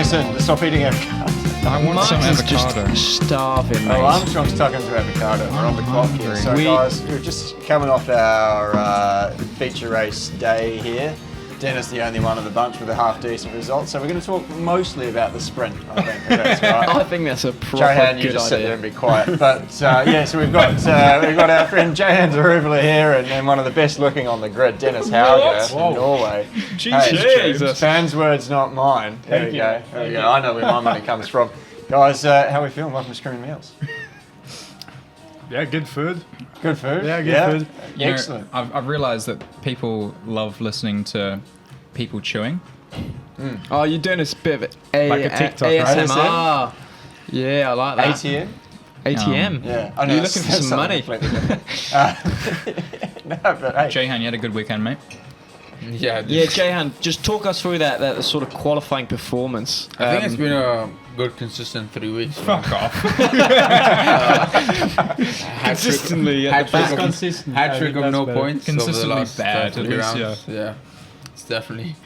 me soon. Stop eating avocado. I want some Martin's avocado. just starving, mate. Oh, Armstrong's tugging to avocado. We're on the clock here. So, guys, we're just coming off our feature race day here. Dennis, the only one of the bunch with a half-decent result. So we're going to talk mostly about the sprint, I think, if that's right. I think that's a proper Jehan, you good just sit idea. there and be quiet. But yeah, so we've got our friend Jehan Daruvala here, and one of the best looking on the grid, Dennis Hauger from Norway. Jesus. Fans' words, not mine. There we go. There we go. I know where my money comes from. Guys, how are we feeling? Welcome to Screaming Meals. Yeah, good food. Good food. Yeah, good food. You know, Excellent. I've realised that people love listening to people chewing. Oh, you're doing a bit of Like a TikTok, right? ASMR. Yeah, I like that. ATM. ATM. Yeah. I know, You're looking for that's some something money. completely different. No, but hey. Jehan, you had a good weekend, mate. Yeah, Yeah, Jehan, just talk us through that sort of qualifying performance. I think it's been a good, consistent 3 weeks. Fuck off. consistently at the back. Hat trick of no points. over the Consistently last, bad, 3 at least, rounds. Yeah, it's definitely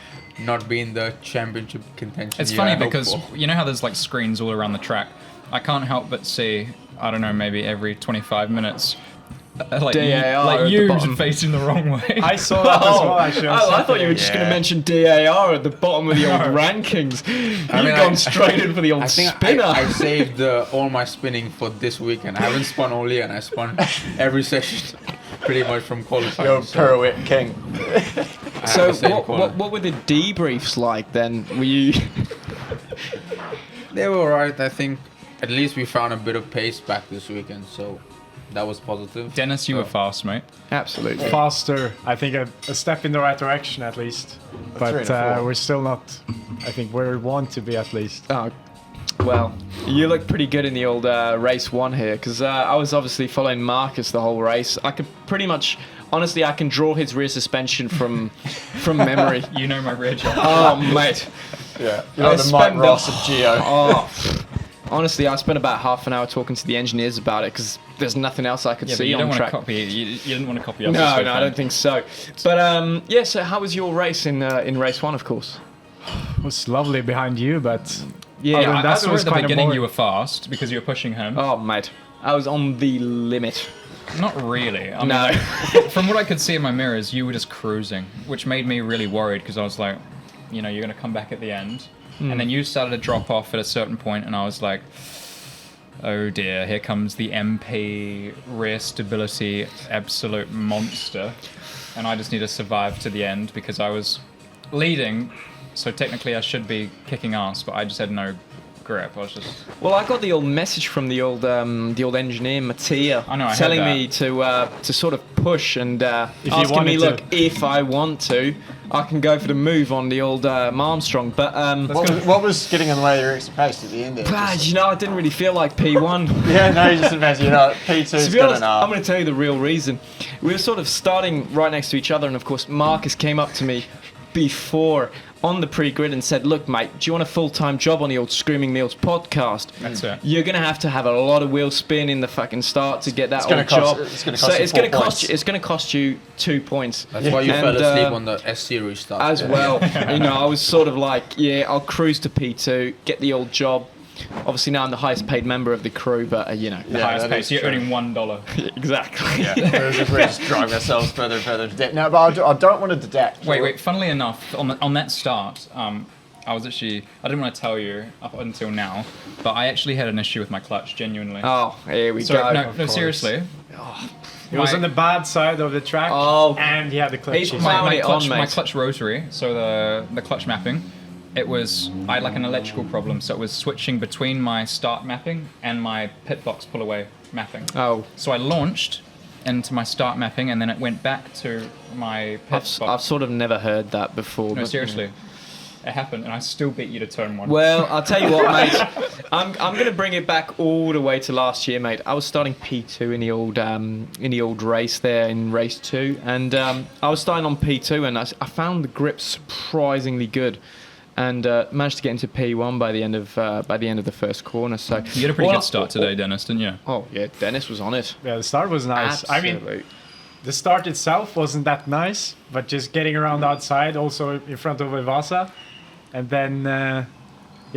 not been the championship contention. It's year funny I hoped because for. you know how there's like screens all around the track. I can't help but see, I don't know, maybe every 25 minutes, like DAR at the you bottom. facing the wrong way. I saw that as well, actually. on I thought you were Saturday. just going to mention DAR at the bottom of the old rankings. You've gone straight in for the old I think spinner. I saved all my spinning for this weekend. I haven't spun all year, and I spun every session pretty much from qualifying. You're pirouette king. I have So the same what were the debriefs like then? Were you... They were alright. I think at least we found a bit of pace back this weekend, so that was positive. Dennis, you were fast, mate. Absolutely. Faster. I think a step in the right direction at least. But 3 and a 4. we're still not, I think, where we want to be at least. Oh, well, you look pretty good in the old race one here, because I was obviously following Marcus the whole race. I could pretty much, honestly, I can draw his rear suspension from memory. You know my rear job. Oh, mate. Yeah. You're like the Mike Ross of Geo. Oh, honestly, I spent about half an hour talking to the engineers about it, because there's nothing else I could Yeah, but see you on don't want to track. copy. You didn't want to copy us. No, this no, I don't think so. But yeah, so how was your race in race one, of course? It was lovely behind you, but Yeah, Other than I that, saw it was at the kinda beginning boring. you were fast because you were pushing him. oh, mate, I was on the limit. Not really. I mean, No. from what I could see in my mirrors, you were just cruising, which made me really worried because I was like, you know, you're going to come back at the end. And then you started to drop off at a certain point, and I was like, oh dear, here comes the MP rear stability absolute monster. And I just need to survive to the end because I was leading, so technically I should be kicking ass, but I just had no grip. I was just... Well, I got the old message from the old engineer Mattia I know, I heard telling that. me to sort of push and you asking me, wanted look, to. if I want to, I can go for the move on the old Armstrong. But What was getting in the way of your extra pace at the end there? you know, I didn't really feel like P1. Yeah, no, you just imagine, you know, P2's To be good honest, enough. I'm going to tell you the real reason. We were sort of starting right next to each other, and of course, Marcus came up to me before on the pre-grid and said, look, mate, do you want a full-time job on the old Screaming Meals podcast? That's it. You're going to have a lot of wheel spin in the fucking start to get that It's gonna old cost- job. it's gonna So cost you it's going 4 to cost points. you. It's going to cost you 2 points. That's why you And, fell asleep on the S-Series stuff. as well. You know, I was sort of like, yeah, I'll cruise to P2, get the old job. Obviously now I'm the highest paid member of the crew, but you know. The Yeah, highest that pace, is you're true. earning $1. Exactly. Yeah, we're just driving ourselves further and further to debt. No, but I don't want to deduct. Wait. Funnily enough, on that start, I was actually... I didn't want to tell you up until now, but I actually had an issue with my clutch, genuinely. Oh, here we so, go. no, course. seriously. He was My- on the bad side of the track, Oh. and he had the clutch He's issue. found it on, my mate. clutch rotary, so the clutch mapping, I had like an electrical problem, so it was switching between my start mapping and my pit box pull away mapping. Oh, So I launched into my start mapping, and then it went back to my pit box. I've sort of never heard that before. No, but, seriously. It happened, and I still beat you to turn one. Well, I'll tell you what, mate. I'm going to bring it back all the way to last year, mate. I was starting P2 in the old race there in race 2, and I was starting on P2, and I found the grip surprisingly good, and managed to get into P1 by the end of the first corner. So You had a pretty good start today, Dennis, didn't you? Oh yeah, Dennis was on it. Yeah, the start was nice. I mean, Absolutely. the start itself wasn't that nice, but just getting around outside, also in front of Evasa, and then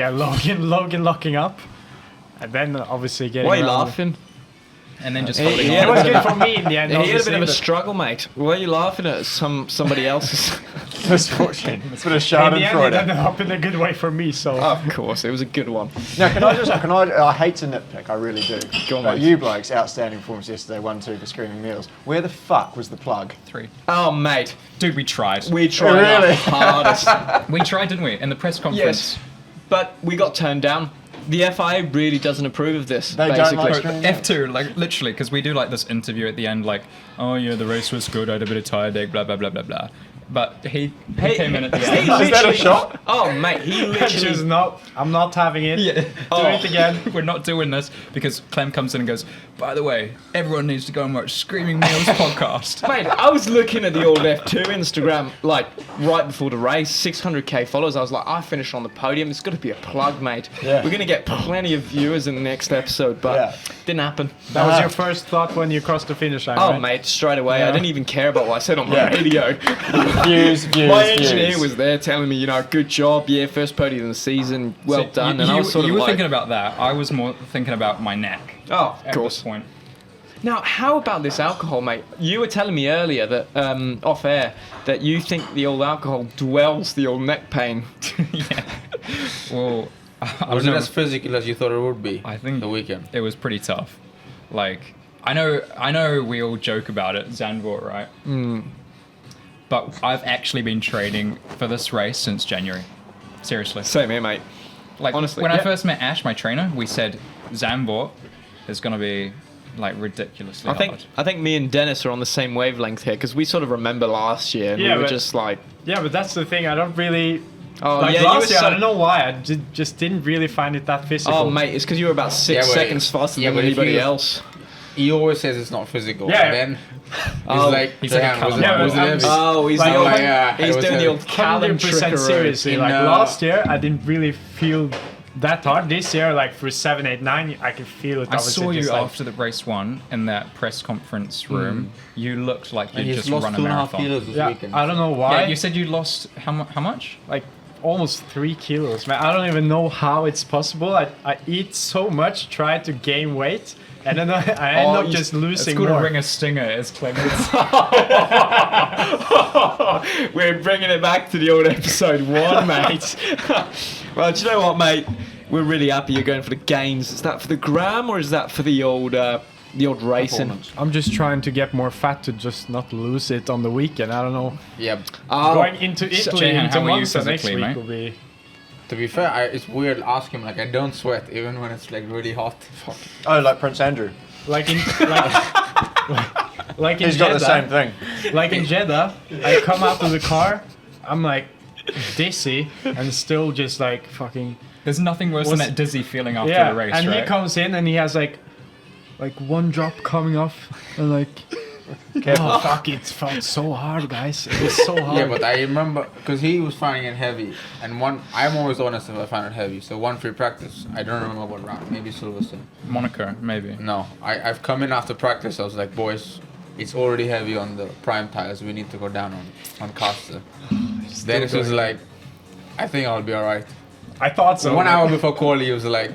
Logan locking up, and then obviously getting. Why are you around. laughing? And then just He- holding he It on. was good for me in the end. He had a bit obviously, of a but struggle, mate. Why are you laughing at somebody else's? Misfortune. It's a bit of in the end, it Schadenfreude. ended up in a good way for me. So Of course, it was a good one. Now, I hate to nitpick, I really do. Go on, But mate. you blokes, outstanding performance yesterday, 1-2 for Screaming Meals. Where the fuck was the plug? 3. Oh, mate, Dude, we tried. we tried Really? our hardest. We tried, didn't we? In the press conference. Yes, but we got turned down. The FIA really doesn't approve of this. They don't basically. like Screaming Meals. F2, like literally, because we do like this interview at the end, like, oh yeah, the race was good, I had a bit of tire deg, blah blah blah blah blah. But he came in at the he end. Is that a literally- shot? Oh, mate, he just literally. no, I'm not having it. Yeah. Do Oh. it again. We're not doing this because Clem comes in and goes, by the way, everyone needs to go and watch Screaming Meals podcast. Mate, I was looking at the old F2 Instagram, like, right before the race, 600k followers. I was like, I finished on the podium. It's got to be a plug, mate. Yeah. We're going to get plenty of viewers in the next episode, but Yeah. didn't happen. That was your first thought when you crossed the finish line. Oh, right? mate, straight away. I Yeah. didn't even care about what I said on the Yeah. radio. Views. My engineer was there telling me, good job, yeah, first podium of the season, well So done. You, And I was sort you of were like, thinking about that. I was more thinking about my neck oh, of at course. this point. Now, how about this alcohol, mate? You were telling me earlier that, off air, that you think the old alcohol dwells the old neck pain. Yeah. Well, I Was don't it know. as physical as you thought it would be? I think the weekend. it was pretty tough. Like, I know we all joke about it, Zandvoort, right? But I've actually been training for this race since January. Seriously. Same here, mate. Like, honestly, when I yeah. first met Ash, my trainer, we said Zandvoort is going to be, like, ridiculously hard. I think me and Dennis are on the same wavelength here because we sort of remember last year and Yeah, we were but- just like, Yeah, but that's the thing. I don't really. oh Like yeah, you were last year, I so, don't know why. I just didn't really find it that physical. oh mate, it's because you were about 6 Yeah, but- seconds faster yeah, than but if anybody you- else. He always says it's not physical. Yeah. And then Oh, he's like, he's like a "Damn, was it- Callum was it Wilson. heavy?" Oh, he's Like, the old, oh, yeah, it he's was doing the heavy. old Callum 100% trickery. seriously. Like In, last year, I didn't really feel that hard. This year, like for 7, 8, 9, I can feel it. I obviously, saw you just like- after the race 1 in that press conference room. You looked like And you'd he's just lost run a 2.5 marathon. kilos this Yeah, weekend. I don't know why. Yeah, you said you lost how much? Like almost 3 kilos, man. I don't even know how it's possible. I eat so much, try to gain weight, and then I end up just It's losing called a more. ring a stinger, as Clement. We're bringing it back to the old episode 1, mate. Well, do you know what, mate? We're really happy you're going for the gains. Is that for the gram or is that for the old racing? Performance. I'm just trying to get more fat to just not lose it on the weekend. I don't know. Yeah. Oh, Going into Italy, Jehan, into how are you Monza next physically, week mate? will be. To be fair, it's weird asking him. Like, I don't sweat even when it's like really hot. Fuck. Oh, like Prince Andrew. Like in like in He's got the Jeddah, same thing. like in Jeddah, I come out of the car, I'm like dizzy and still just like fucking There's nothing worse than Was- that dizzy feeling after yeah. the race, And right? he comes in and he has like one drop coming off and like oh fuck, it felt so hard, guys. It was so hard. Yeah, but I remember because he was finding it heavy, and I'm always honest if I find it heavy. So one free practice, I don't remember what round, maybe Silverstone. Monaco, maybe. No, I've come in after practice. I was like, boys, it's already heavy on the prime tires. We need to go down on caster. Dennis was like, I think I'll be alright. I thought so. 1 hour before quali, he was like,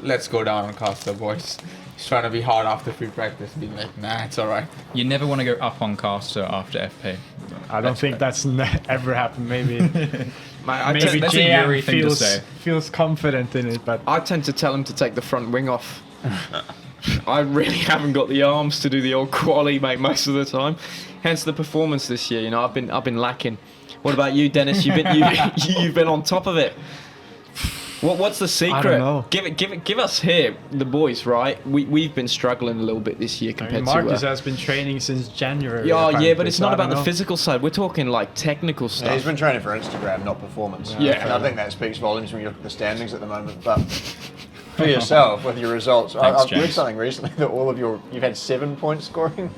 let's go down on caster, boys. He's trying to be hard after free practice, being like, nah, it's alright. You never want to go up on caster after FP. I don't think that's ever happened. Maybe That's a JM Yuri thing to feels say. feels confident in it, but I tend to tell him to take the front wing off. I really haven't got the arms to do the old quali, mate, most of the time. Hence the performance this year. I've been lacking. What about you, Dennis? You've been on top of it. What's the secret? know. Give us here, the boys, right? We've been struggling a little bit this year I compared mean, Marcus to. has been training since January. Yeah, apparently, but it's so not I about don't the know. physical side. We're talking like technical Yeah, stuff. he's been training for Instagram, not performance. Yeah. And I think that speaks volumes when you look at the standings at the moment. But for yourself, with your results, Thanks, I've read James. something recently that you've had 7 points scoring.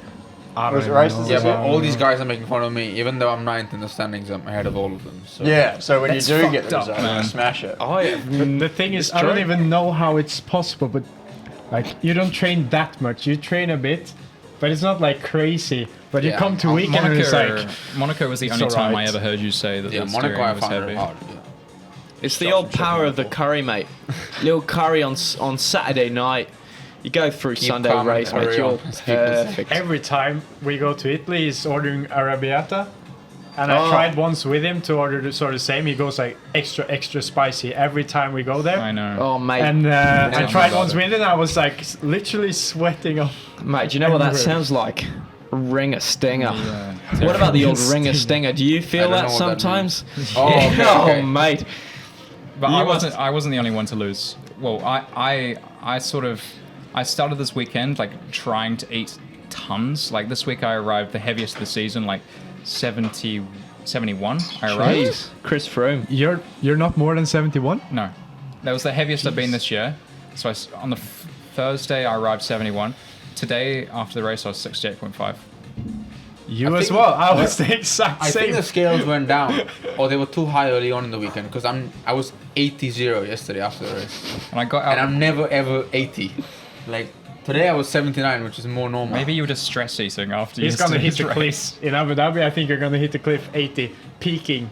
I Was don't it races know. Yeah, as but well? all these guys are making fun of me. Even though I'm 9th in the standings, I'm ahead of all of them. So. Yeah, so when That's you do get the fucked up, result, you man. smash it. The thing is, It's I don't true. even know how it's possible, but like you don't train that much. You train a bit, but it's not like crazy. But you Yeah, come to weekend and it's like, Monaco was the It's only time I alright. ever heard you say that Yeah, the Monaco steering I was found heavy. it hard. Yeah. It's the old power of the curry, mate. Little curry on Saturday night. You go through Keep Sunday calm race, and mate. hurry You're on, as people say. perfect. Every time we go to Italy, he's ordering arrabbiata. And I tried once with him to order the sort of same. He goes like extra spicy every time we go there. I know. Oh, mate. And I tried about once it. with him. I was like literally sweating off. Mate, do you know what that Everywhere. sounds like? Ringer stinger. Yeah. What about the old ringer stinger? Do you feel I that don't know what that sometimes? Oh, Yeah. okay, Oh, okay. mate. But You I wasn't the only one to lose. Well, I started this weekend like trying to eat tons. Like this week I arrived the heaviest of the season, like 71. I arrived. Jeez. Chris Froome. You're not more than 71? No, that was the heaviest I've been this year. So on the Thursday I arrived 71. Today after the race I was 68.5. You I as think- well. I was the exact I think same. the scales went down, or they were too high early on in the weekend. Because I was 80-0 yesterday after the race, And I got out. and I'm never ever 80. Like today I was 79, which is more normal. Maybe you were just stress eating after He's gonna hit yesterday's the race. cliff in Abu Dhabi. I think you're gonna hit the cliff 80, peaking.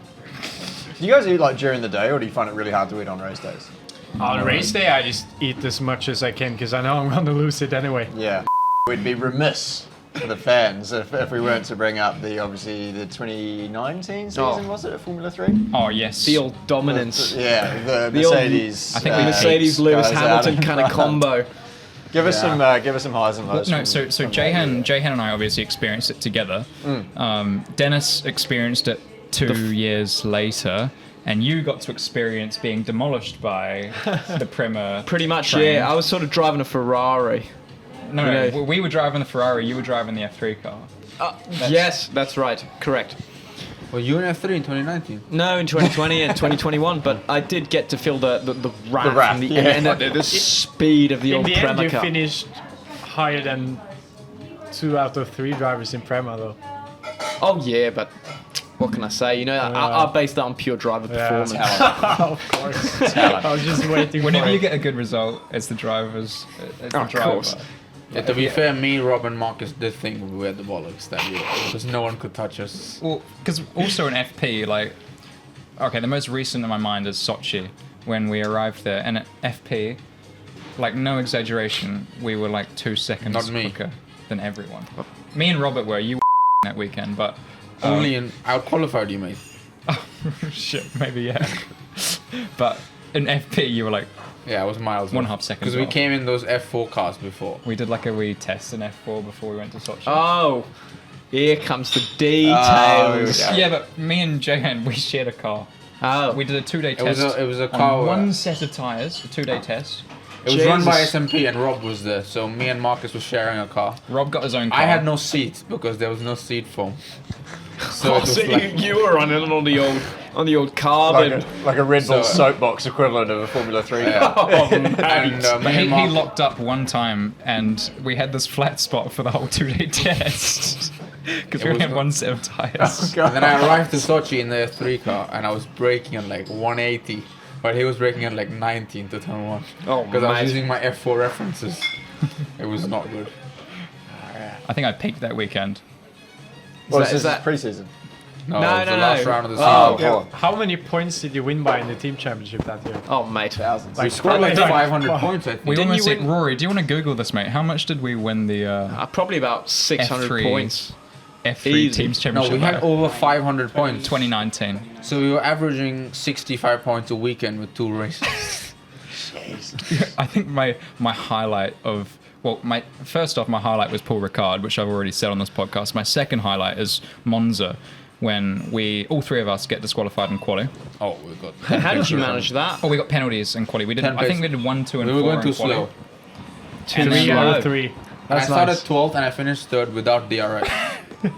Do you guys eat like during the day, or do you find it really hard to eat on race days? On race day, I just eat as much as I can because I know I'm gonna lose it anyway. Yeah. We'd be remiss for the fans if we weren't to bring up the 2019 season, was it, at Formula 3? Oh yes. The old dominance. Yeah, the The old- Mercedes. I think we Mercedes Lewis guys out Hamilton in kind of front. combo. Give us some highs and lows. No, from- so from Jehan and I obviously experienced it together. Dennis experienced it 2 years later, and you got to experience being demolished by the Prima. Pretty much, train. yeah. I was sort of driving a Ferrari. No, you no, know. we were driving the Ferrari. You were driving the F3 car. Yes, that's right. Correct. Were you in F3 in 2019? No, in 2020 and 2021, but I did get to feel the wrath, wrath, and the, yeah. and the speed of the In old the end, Prema you car. finished higher than 2 out of 3 drivers in Prema, though. Oh yeah, but what can I say? You know, I based that on pure driver Yeah. performance. Of course. I was just waiting Whenever for you it. get a good result, it's the drivers. It's the Of driver. course. Yeah, to be fair, me, Rob, and Marcus did think we were the Bollocks that year because no one could touch us. Well, because also in FP, like, okay, the most recent in my mind is Sochi when we arrived there, and at FP, like, no exaggeration, we were like 2 seconds Not me. quicker than everyone. Me and Robert were. You were that weekend, but Only in out qualified you, mate. shit, maybe yeah. But in FP, you were like, Yeah, I was miles. 1.5 seconds Because we off. came in those F4 cars before. we did like a wee test in F4 before we went to Sochi. Oh, here comes the Oh, details. yeah. Yeah, but me and Jehan, we shared a car. Oh, We did a 2-day It was test. a on car. one set of tires, a 2-day test. It was run by Jesus. SMP and Rob was there, so me and Marcus were sharing a car. Rob got his own car. I had no seat because there was no seat foam. So oh, it was so like, you were running on the old carbon. like a Red Bull So- soapbox equivalent of a Formula 3 car. yeah. Oh, and mate. But me he and Mark, locked up one time, and we had this flat spot for the whole 2-day test because It we only was had one set of tires. and then I arrived to Sochi in the F3 car and I was braking at like 180, but he was braking at like 19 to turn 1. Oh, Because I was mate. using my F4 references. It was not good. I think I peaked that weekend. Well, that- this is is that- pre-season. No, No, it was no, the last no. round of the Oh, season. okay. How many points did you win by in the team championship that year? Oh, mate. Thousands. We scored like Like, 500 wow. points, I think. We Didn't almost you hit win- Rory. Do you want to Google this, mate? How much did we win the Probably about 600 F3 points. F3 Easy. Teams No, Championship? we had by? over 500 points. 2019. So we were averaging 65 points a weekend with 2 races. I think my highlight of my first off, my highlight was Paul Ricard, which I've already said on this podcast. My second highlight is Monza, when all 3 of us get disqualified in quali. Oh, we got. How did you manage that? Oh, we got penalties in quali. We did. 10 I think we pace. did 1, 2, and We 4 were going in too quali. slow. And Three then, out slow. of 3. And I That's started nice. 12th and I finished 3rd without DRS.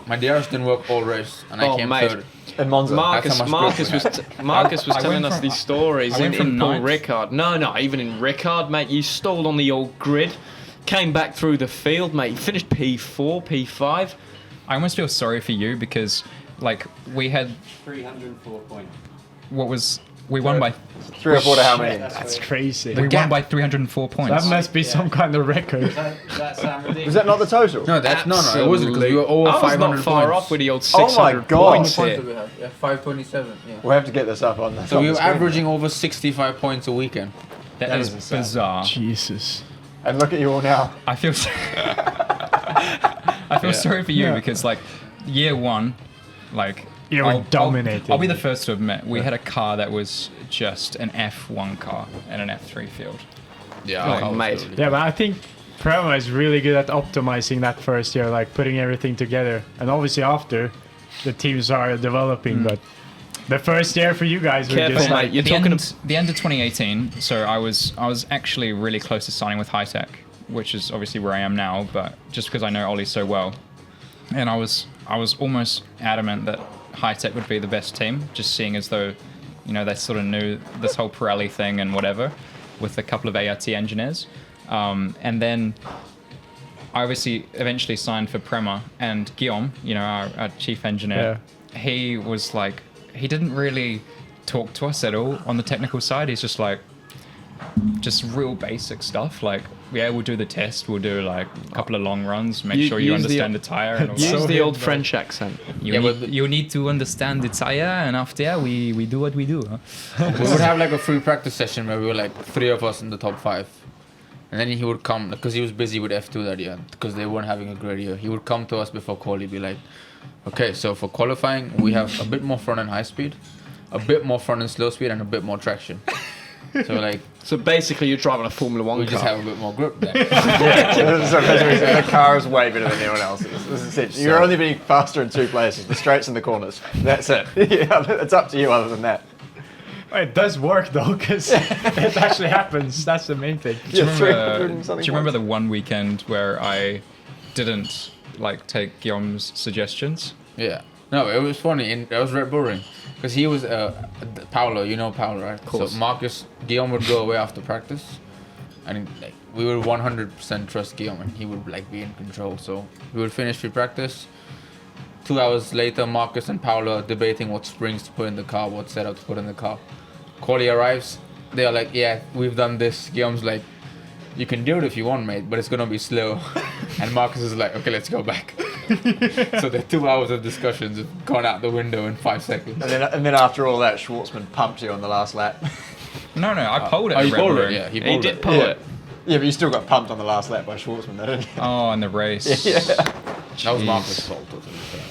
My DRS didn't work all race and I Oh, came mate. 3rd. In Monza. Marcus, That's how much Marcus grip was we Marcus was I telling went us from- these stories I went in from Paul ninth. Ricard. No, even in Ricard, mate, you stalled on the old grid, came back through the field, mate. You finished P4, P5. I almost feel sorry for you because, like, we had 304 points. what was We won by 3 or 4 to how many? That's crazy. we won by 304 points. That must be some kind of record. Was that not the total? No, that's no. It wasn't because we were over I was 500 not far points. off with the old Oh 600 my God. points Points here. do we have? Yeah, 527. Yeah. We'll have to get this up on the So we were screen. averaging over 65 points a weekend. that is is insane. bizarre. Jesus. And look at you all now. I feel I feel sorry for you because like year one, like You were dominating. I'll be the first to admit we had a car that was just an F1 car and an F3 field. Yeah, Oh, mate. Yeah, but I think Prema is really good at optimizing that first year, like putting everything together. And obviously after, the teams are developing, but the first year for you guys were Careful, just mate. like... You're talking the end of 2018. So I was actually really close to signing with High Tech, which is obviously where I am now. But just because I know Ollie so well, and I was almost adamant that High Tech would be the best team, just seeing as though, you know, they sort of knew this whole Pirelli thing and whatever, with a couple of ART engineers, and then I obviously eventually signed for Prema, and Guillaume, you know, our chief engineer, he was like, he didn't really talk to us at all on the technical side. He's just like, just real basic stuff. Like, yeah, we'll do the test. We'll do like a couple of long runs. Make sure you use the- understand the tire. And all Use that. the old French accent. You need to understand the tire, and after we do what we do. Huh? We would have like a free practice session where we were like 3 of us in the top 5. And then he would come, because he was busy with F2 that year, because they weren't having a great year. He would come to us before quali, be like, okay, so for qualifying, we have a bit more front and high speed, a bit more front and slow speed, and a bit more traction. So like, So basically, you're driving a Formula One we car. just have a bit more grip then. So basically, the car is way better than anyone else. This is it. You're only being faster in 2 places, the straights and the corners. That's it. Yeah, it's up to you other than that. It does work though, because it actually happens. That's the main thing. Do you Yeah, 300 remember, and something do you remember points. the one weekend where I didn't like take Guillaume's suggestions? Yeah. No, it was funny. It was Red Bull Ring. Because he was, Paolo, you know Paolo, right? Of course. So Guillaume would go away after practice. And like, we would 100% trust Guillaume and he would like be in control. So we would finish free practice. 2 hours later, Marcus and Paolo are debating what springs to put in the car, what setup to put in the car. Quali arrives. They are like, yeah, we've done this. Guillaume's like, you can do it if you want, mate, but it's going to be slow. And Marcus is like, okay, let's go back. So the 2 hours of discussions have gone out the window in 5 seconds. And then after all that, Schwartzman pumped you on the last lap. No, I pulled it. Oh, at he Red bowled Bull it, Ring. yeah. He He bowled did it. pull Yeah. it. Yeah, but you still got pumped on the last lap by Schwartzman, though, didn't you? Oh, in the race. Yeah. That was Jeez. Marcus' fault.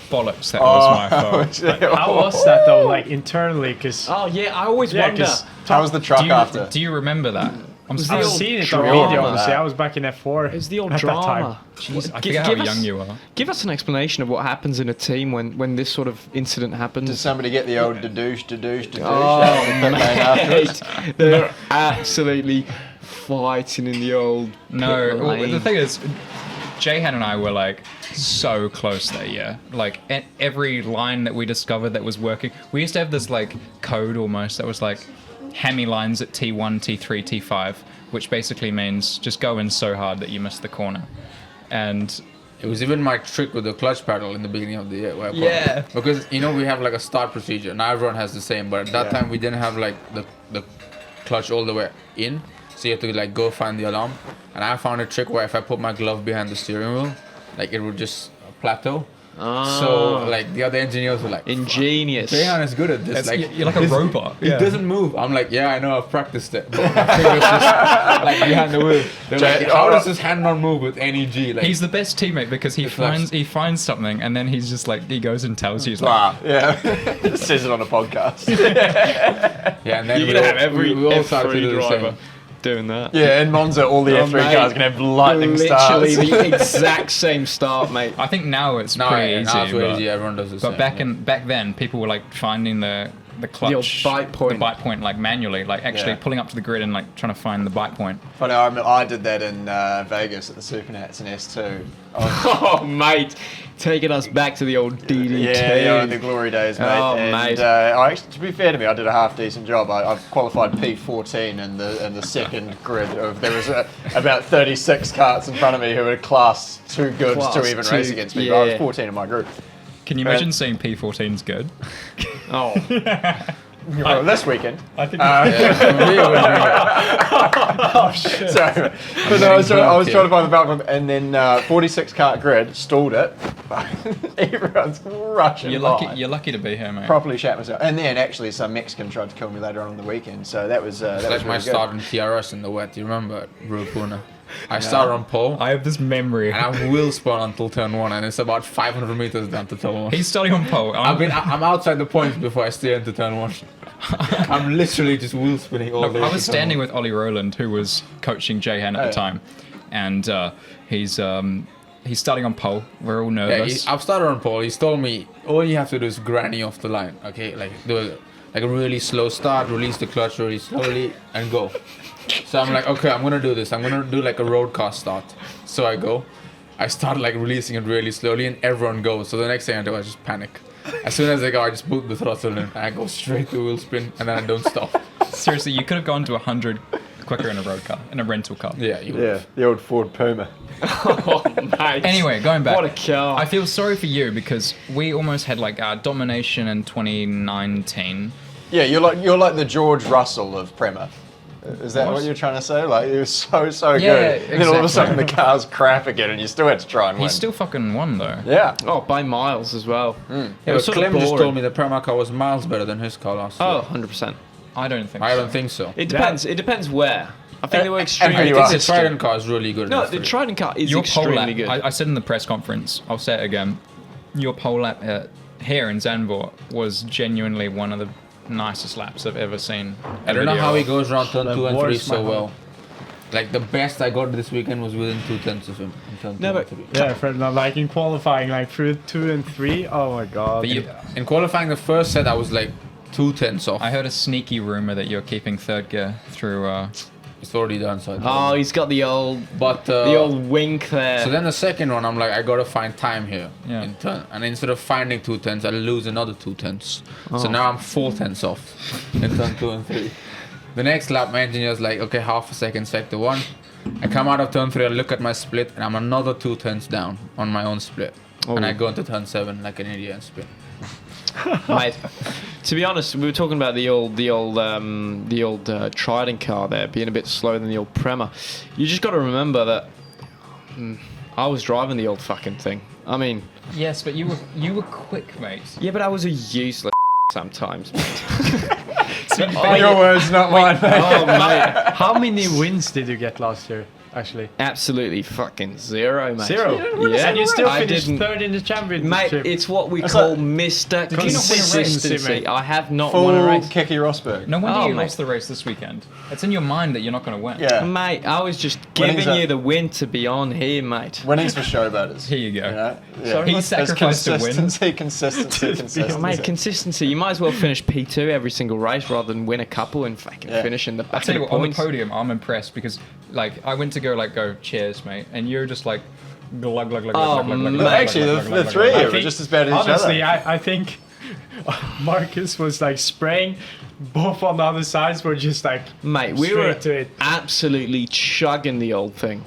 Bollocks, that was my fault. How was that though, like internally? Because Oh yeah, I always wonder. How was the truck after? Do you remember that? I'm Was sorry. the I've old seen it on drama. video. Obviously, I was back in F4. It's the old at that time. drama. Jeez, I Gi- forget how give us- young you are. Give us an explanation of what happens in a team when this sort of incident happens. Did somebody get the old dadoosh Oh, out of the pit lane afterwards? mate, they're absolutely fighting in the old. No, pit well, the lane. thing is, Jehan and I were like so close that year. Like every line that we discovered that was working, we used to have this like code almost that was like hammy lines at T1, T3, T5, which basically means just go in so hard that you miss the corner. And It was even my trick with the clutch pedal in the beginning of the year. Where I put- Yeah. Because, you know, we have like a start procedure. Now everyone has the same. But at that time, we didn't have like the clutch all the way in. So you have to like go find the alarm. And I found a trick where if I put my glove behind the steering wheel, like it would just plateau. So like the other engineers were like, Ingenious. Jehan is good at this. it's, Like you're like a robot. it doesn't move. I'm like, yeah, I know, I've practiced it. But my finger's just like behind the wheel. They're like, how does this hand not move with any G? Like, He's the best teammate because he It's like- finds something and then he's just like he goes and tells you. He's like, Wow, yeah. Says it on a podcast. yeah, and then You're we gonna all- have every we all started to do F3 the driver same. doing that. Yeah, in Monza, all the Oh, F3 mate. cars are going to have lightning Literally stars. the exact same start, mate. I think now it's No, pretty yeah, easy. now it's way but, easy. Everyone does the but same. back then, people were like finding the clutch, bite point. the bite point, like manually, like actually Yeah. pulling up to the grid and like trying to find the bite point. Funny, I did that in Vegas at the Supernats in S2. Oh, mate. Taking us back to the old DDT. Yeah, in the glory days, mate. Oh, and, mate. I actually, to be fair to me, I did a half decent job. I qualified P14 in the second grid. There was about 36 karts in front of me who were class too good Class to even two, race against me. But I was yeah. 14 in my group. Can you imagine saying P14's good? Oh. Well, this weekend. I think. Oh shit! Sorry, but I was trying to find the belt, and then 46 cart grid stalled it. Everyone's rushing. You're by. lucky to be here, mate. Properly shat myself, and then actually some Mexican tried to kill me later on the weekend. So that was that was Like my really start in TRS in the wet. You remember Rupuna? I started on pole. I have this memory. And I will spawn until turn 1, and it's about 500 meters down to turn 1. He's starting on pole. I'm outside the points before I steer into turn 1. I'm literally just wheel spinning all the way. I was standing with Ollie Rowland, who was coaching Jehan at the time, and he's starting on pole. We're all nervous. I've started on pole. He's told me all you have to do is granny off the line. Okay, like do like a really slow start, release the clutch really slowly, and go. So I'm like, okay, I'm gonna do this. I'm gonna do like a road car start. So I go. I start like releasing it really slowly, and everyone goes. So the next thing I do, I just panic. As soon as I go, I just boot the throttle in. I go straight to wheel spin, and then I don't stop. Seriously, you could have gone to 100 quicker in a road car, in a rental car. Yeah, the old Ford Puma. Oh, mate. Anyway, going back. What a car. I feel sorry for you because we almost had like domination in 2019. Yeah, you're like the George Russell of Prema. Is that what you're trying to say? Like, it was so good. And then all of a sudden the car's crap again and you still had to try and win. He still fucking won though. Yeah. Oh, by miles as well. Yeah, It but was sort of Clem just boring. told me the Prema car was miles better than his car last year. Oh, 100%. I don't think I so. don't think so. It depends. It depends where. I think they were and extremely who you I are. think the Trident car is really good. No, enough the for it. Trident car is Your pole extremely lap, good. I said in the press conference, I'll say it again, your pole lap here in Zandvoort was genuinely one of the nicest laps I've ever seen. I don't know how he goes around turn That 2 and 3 warms my so heart. well. Like the best I got this weekend was within 2/10 of him. In turn 2 No, and but- 3. Yeah, for now, like in qualifying, like through 2 and 3. Oh my god. But you, In qualifying the first set, I was like 2/10 off. I heard a sneaky rumor that you're keeping third gear through. It's already done, so I don't Oh, know. he's got the old But wink there. so then the second one, I'm like, I gotta find time here Yeah. in turn, and instead of finding 2/10, I lose another 2/10. Oh. So now I'm 4/10 off in turn 2 and 3. The next lap, my engineer's like, okay, half a second, sector 1. I come out of turn 3, I look at my split, and I'm another 2/10 down on my own split, and Oh. I go into turn 7 like an idiot and spin. Mate, to be honest, we were talking about the old Trident car there being a bit slower than the old Prema. You just got to remember that I was driving the old fucking thing. I mean, Yes, but you were quick, mate. yeah, but I was a useless sometimes. Your words, not mine, mate. Oh mate, How many wins did you get last year, actually? absolutely fucking zero, mate. Zero. Yeah, And you still I finished didn't. third in the championship. Mate, it's what we That's call like- Mr. you not win a race, Consistency. mate? I have not Full won a race. Keke Rosberg. No wonder Oh, you mate. lost the race this weekend. It's in your mind that you're not going to win. Yeah. Mate, I was just Winning's giving a- you the win to be on here, mate. Winning's for showboaters. Here you go. You know? Sorry, He what's- sacrificed to win. Consistency. Mate, consistency. You might as well finish P2 every single race rather than win a couple and fucking Yeah. finish in the I back tell of you the what, on the points. podium, I'm impressed because, like, I went to go cheers, mate, and you're just like, glug, glug, glug, Oh, glug, glug, glug, mate. glug, glug, Actually, glug, the glug, three glug, of you glug. were just as bad as Honestly, each other. I think Marcus was like spraying. Both on the other sides were just like Mate, we straight were to it. absolutely chugging the old thing.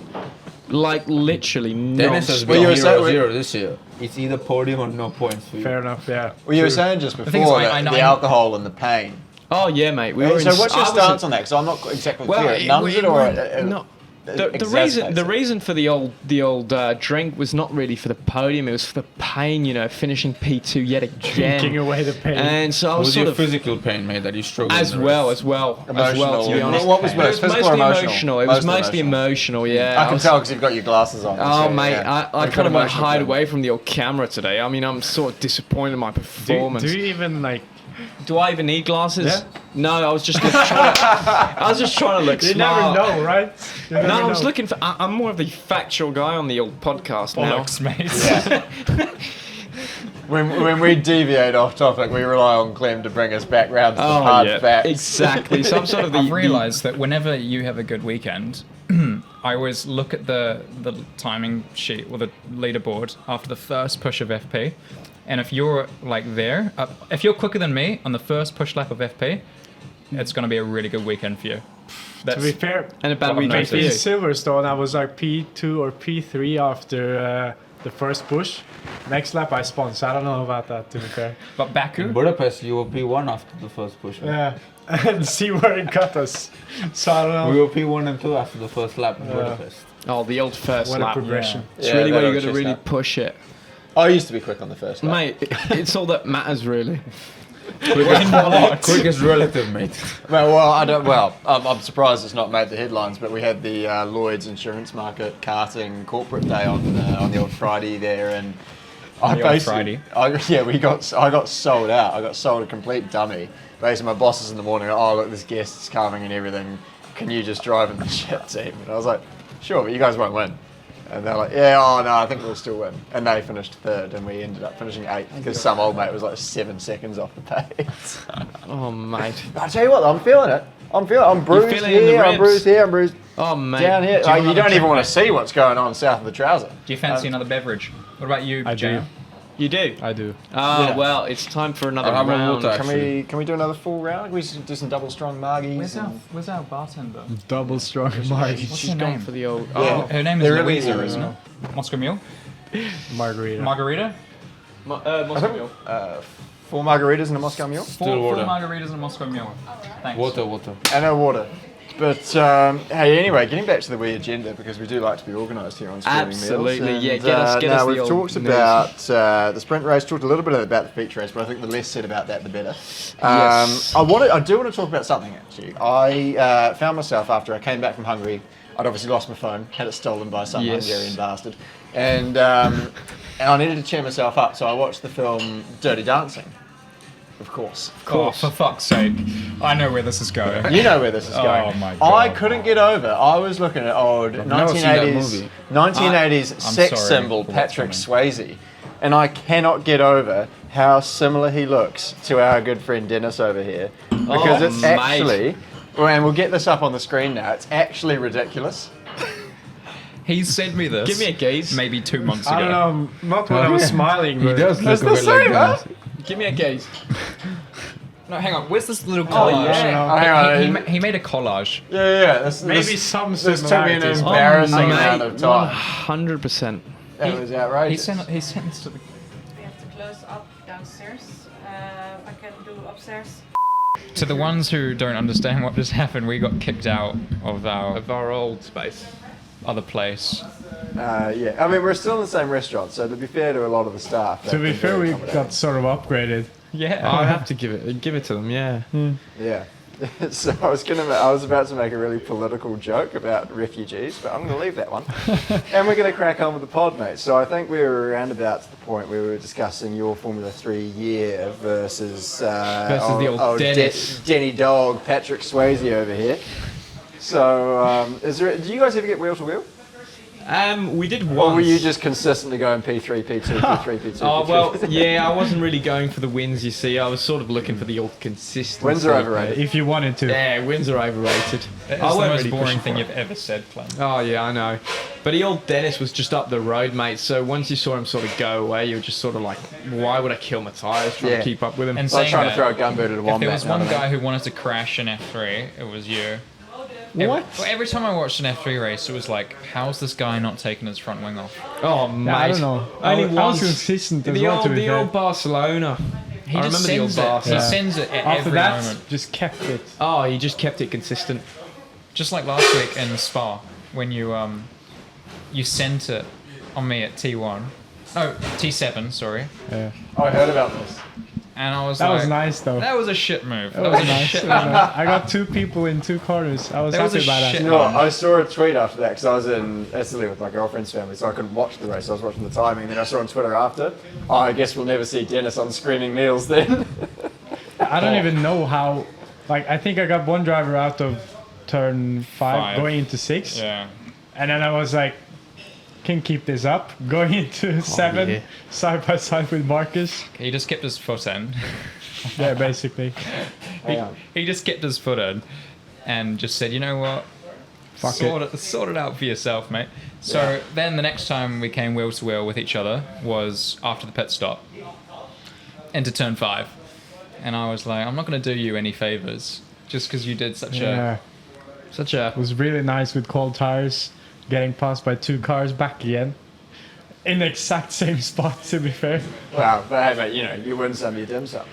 Like, literally Dennis has non-stop. Well, you been were saying- 0-0 this year. It's either podium or no points for you. Fair enough, yeah. Well, you were True. saying just thing is, before I that know- the alcohol and the pain. Oh, yeah, mate. We were So in, what's your I was stance in- on that? Because I'm not exactly Well, clear. It numbs it or no. The exacerbates it? reason for the old drink was not really for the podium. It was for the pain, you know, finishing P2 yet again. Drinking away the pain. And so I What was was sort your of physical pain, mate, that you struggled as with? well. Emotional. To be honest, What was It worse, was physical or mostly emotional? It was Mostly mostly emotional. Yeah, I can was- tell because you've got your glasses on. Oh so, mate, yeah. I You've kind got of want to emotional hide pain. away from the old camera today. I mean, I'm sort of disappointed in my performance. do you even like? Do I even need glasses? Yeah. No, I was just trying to look You smart. never know, right? You never No, I was know. looking for. I'm more of the factual guy on the old podcast now. Bollocks, mate. When we deviate off topic, we rely on Clem to bring us back round to the hard facts. exactly. So I'm sort of the. I've realised that whenever you have a good weekend, I always look at the timing sheet or the leaderboard after the first push of FP, and if you're like there, if you're quicker than me on the first push lap of FP, it's going to be a really good weekend for you. To be fair, and a bad Well, weekend nice. for in you. Silverstone, I was like P2 or P3 after the first push. Next lap I spun, so I don't know about that, to be fair. But Baku, In Budapest, you were P1 after the first push. Yeah, and see where it got us. So I don't know. We were P1 and 2 after the first lap in Budapest. Oh, the old first What a lap. progression. It's Yeah, really that where you old got to really chestnut. push it. I used to be quick on the first lap. Mate, it's all that matters, really. Quick is relative, mate. I'm surprised it's not made the headlines, but we had the Lloyd's Insurance Market karting corporate day on the old Friday there, and I got sold out. I got sold a complete dummy. Basically, my bosses in the morning, oh look, this guest's coming and everything. Can you just drive in the shit team? And I was like, sure, but you guys won't win. And they're like, yeah, oh no, I think we'll still win. And they finished third, and we ended up finishing eighth because some old mate was like 7 seconds off the pace. Oh, mate. I tell you what, I'm feeling it. I'm bruised feeling it in the here, I'm ribs? bruised here, I'm bruised Oh, mate. down here. Do you Like, you want don't another even want to drink, see what's going on south of the trouser. do you fancy another beverage? What about you, I do. Jehan? You do? I do. Oh, Yeah. well, it's time for another I'll have a round. water. Can we do another full round? Can we do some double strong margies? Where's our bartender? Double strong margaritas. She's her gone name? for the old... Yeah. Oh, Her name is They're really Louisa, easy. isn't it? Moscow Mule? Margarita. Margarita? Moscow Mule. 4 margaritas and a Moscow Mule? Four water. margaritas and a Moscow Mule. Thanks. Water. And no water. But hey, anyway, getting back to the wee agenda, because we do like to be organised here on Streaming Absolutely, Meals. yeah, And, get us the we've old talked news. about the sprint race, talked a little bit about the feature race, but I think the less said about that, the better. Yes. I do want to talk about something actually. I found myself after I came back from Hungary. I'd obviously lost my phone, had it stolen by some Yes. Hungarian bastard, and I needed to cheer myself up, so I watched the film Dirty Dancing. Of course. Oh, for fuck's sake. I know where this is going. You know where this is Oh going. my I God. couldn't get over. I was looking at old never seen that 1980s, movie. sex sorry symbol for what's Patrick Swayze, and I cannot get over how similar he looks to our good friend Dennis over here, because it's mate. actually, well, and we'll get this up on the screen now. It's actually ridiculous. He sent me this. Give me a gaze. Maybe 2 months ago. I don't know, not when I was smiling, He but does look It's a the bit like same, that. huh? Give me a gaze. No, hang on. Where's this little collage? yeah. He- Hang he, on. ma- he made a collage. Yeah. maybe some This took me an similarities. embarrassing Oh, amount of time. 100%. That was He outrageous. sent this to the. We have to close up downstairs. I can do upstairs. To the ones who don't understand what just happened, we got kicked out of our old space. other place. Yeah, I mean, we're still in the same restaurant, so to be fair to a lot of the staff. To they've be been fair, very we accommodating. got sort of upgraded. Yeah. I have to give it to them, yeah. Yeah. So I was about to make a really political joke about refugees, but I'm going to leave that one. And we're going to crack on with the pod, mate. So I think we were around about to the point where we were discussing your Formula 3 year versus the old Dennis. Denny Dog, Patrick Swayze over here. So do you guys ever get wheel to wheel? We did Or once. were you just consistently going P3, P2, P3, P2? Oh, P3? well, yeah, I wasn't really going for the wins, you see. I was sort of looking for the old consistency. Wins are overrated. If you wanted to. Yeah, wins are overrated. It's I the wasn't most really boring pushing thing for you've it. ever said, Clem. Oh, yeah, I know. But the old Dennis was just up the road, mate. So once you saw him sort of go away, you were just sort of like, why would I kill my tyres trying Yeah. to keep up with him? And It's like saying trying to that, throw a gunboot at a if wombat. there was you know one what I guy mean? who wanted to crash an F3, it was you. What? Every time I watched an F3 race, it was like, how's this guy not taking his front wing off? Oh, mate. I don't know. Only I was once. consistent as The well, old, to be the fair. old Barcelona. He I just remember the old sends it. Barca. He Yeah. sends it at After every that, moment. just kept it. Oh, he just kept it consistent. Just like last week in Spa, when you sent it on me at T1. No, T7, sorry. Yeah. Oh, I heard about this. And I was That like, was nice, though. that was a shit move. That was a nice. shit That was move. nice. I got 2 people in 2 corners. I was That was happy a about shit that. You know what, I saw a tweet after that because I was in Italy with my girlfriend's family, so I couldn't watch the race. I was watching the timing. Then I saw on Twitter after, oh, I guess we'll never see Dennis on Screaming Meals then. I don't even know how. Like, I think I got one driver out of turn 5 going into 6. Yeah. And then I was like, can keep this up. Going into 7, yeah. side by side with Marcus. He just kept his foot in. Yeah, basically. He just kept his foot in and just said, you know what? Fuck sort it out for yourself, mate. So then the next time we came wheel to wheel with each other was after the pit stop into turn 5. And I was like, I'm not going to do you any favors just because you did such Yeah. It was really nice with cold tires, getting passed by 2 cars back again. in the exact same spot, to be fair. Wow, but hey, mate, you know, you win some, you dim some.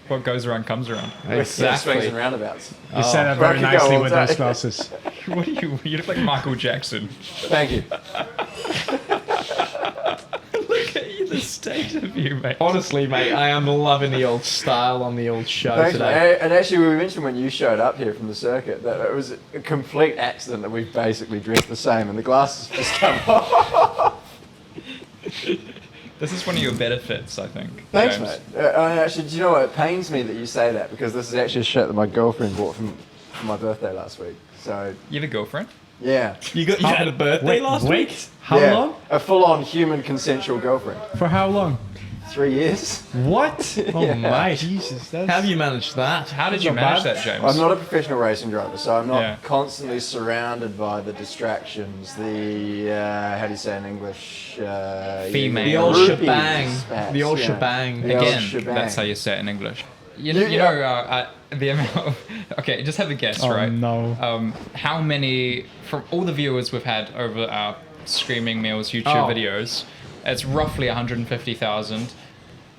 What goes around comes around. Swings and roundabouts. You said that very Well, I could go nicely all with day. those glasses. What are you? You look like Michael Jackson. Thank you. Look at you, the state of you, mate. Honestly, mate, I am loving the old style on the old show Thanks, today. mate. And actually, we mentioned when you showed up here from the circuit that it was a complete accident that we've basically dressed the same and the glasses just come off. This is one of your better fits, I think. Thanks, James. mate. Actually, do you know what? It pains me that you say that because this is actually a shirt that my girlfriend bought for my birthday last week. So, You have a girlfriend? yeah. You had a birthday last week? How Yeah, long? A full-on human consensual girlfriend. For how long? 3 years. What? Oh, Yeah. mate. Jesus, that's... How have you managed that? How did you not manage bad. that, James? I'm not a professional racing driver, so I'm not Yeah. constantly surrounded by the distractions, the, how do you say in English? Female. The old groupies, shebang. perhaps, The old yeah. shebang. The old Again, shebang. that's how you say it in English. You You- know, the amount of... Okay, just have a guess, Oh, right? no. How many... From all the viewers we've had over our Screaming Meals YouTube videos, it's roughly 150,000.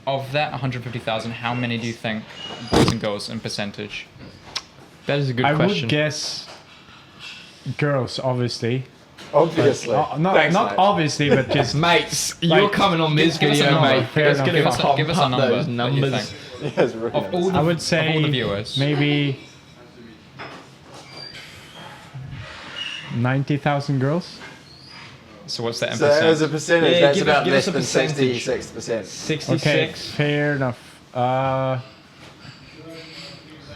Of that 150,000, how many do you think boys and girls in percentage? That is a good I question. would guess girls, obviously. Obviously. Not Thanks, not mate. obviously, but just... Mates, you're Like, coming on this give us a video, number. mate. Fair Let's enough. get Give us a number those that you numbers. think. Yeah, it's a rookie Of number. all the, I would of say all the viewers. maybe 90,000 girls. So what's that in So as a percent? percentage, Yeah, that's give us- about give less us a than percentage. 66%. 66. Okay, fair enough.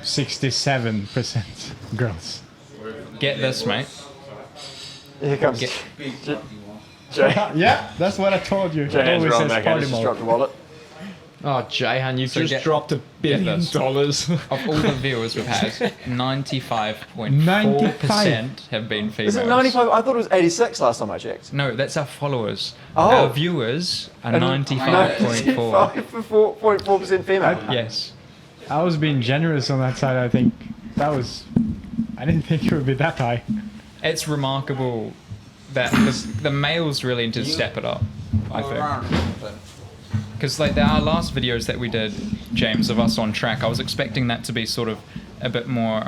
67% girls. Get this, mate. Here comes Get- Jay. Yeah, that's what I told you. It Jay hands always around says back and party just mode. dropped a wallet. Oh, Jehan, you've So just get- dropped $1 billion. this. Of all the viewers we've had, 95.4% 95? have been females. Is it 95? I thought it was 86 last time I checked. No, that's our followers. Oh. Our viewers are 95.4. 95.4% female. Yes. I was being generous on that side, I think. I didn't think it would be that high. It's remarkable that the males really need to step it up, I think. Because like our last videos that we did, James, of us on track, I was expecting that to be sort of a bit more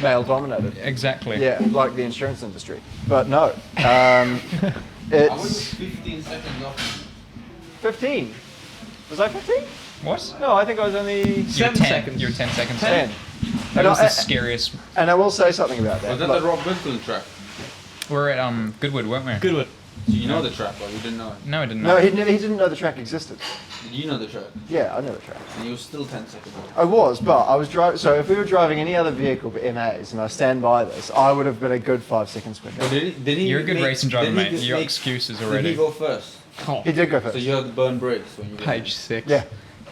Male dominated. exactly. Yeah, like the insurance industry. But no. It's 15 seconds off. 15. Was I 15? What? No, I think I was only You're 7 10 seconds. You're 10 seconds. 10. That And was the I- scariest. And I will say something about that. Was that Look, the Rob Winston track? We're at Goodwood, weren't we? Good. Do you know the track, or you didn't know it? No, I didn't no, know. he didn't know the track existed. Did you know the track? Yeah, I know the track. And you were still 10 seconds off. I was, but I was driving. So if we were driving any other vehicle but MAs, and I stand by this, I would have been a good 5 seconds quicker. But did he You're a good make- racing driver, did he mate. just Your make- excuses Did already. he go first? He did go first. So you had to burn brakes when you were Page 6. Yeah.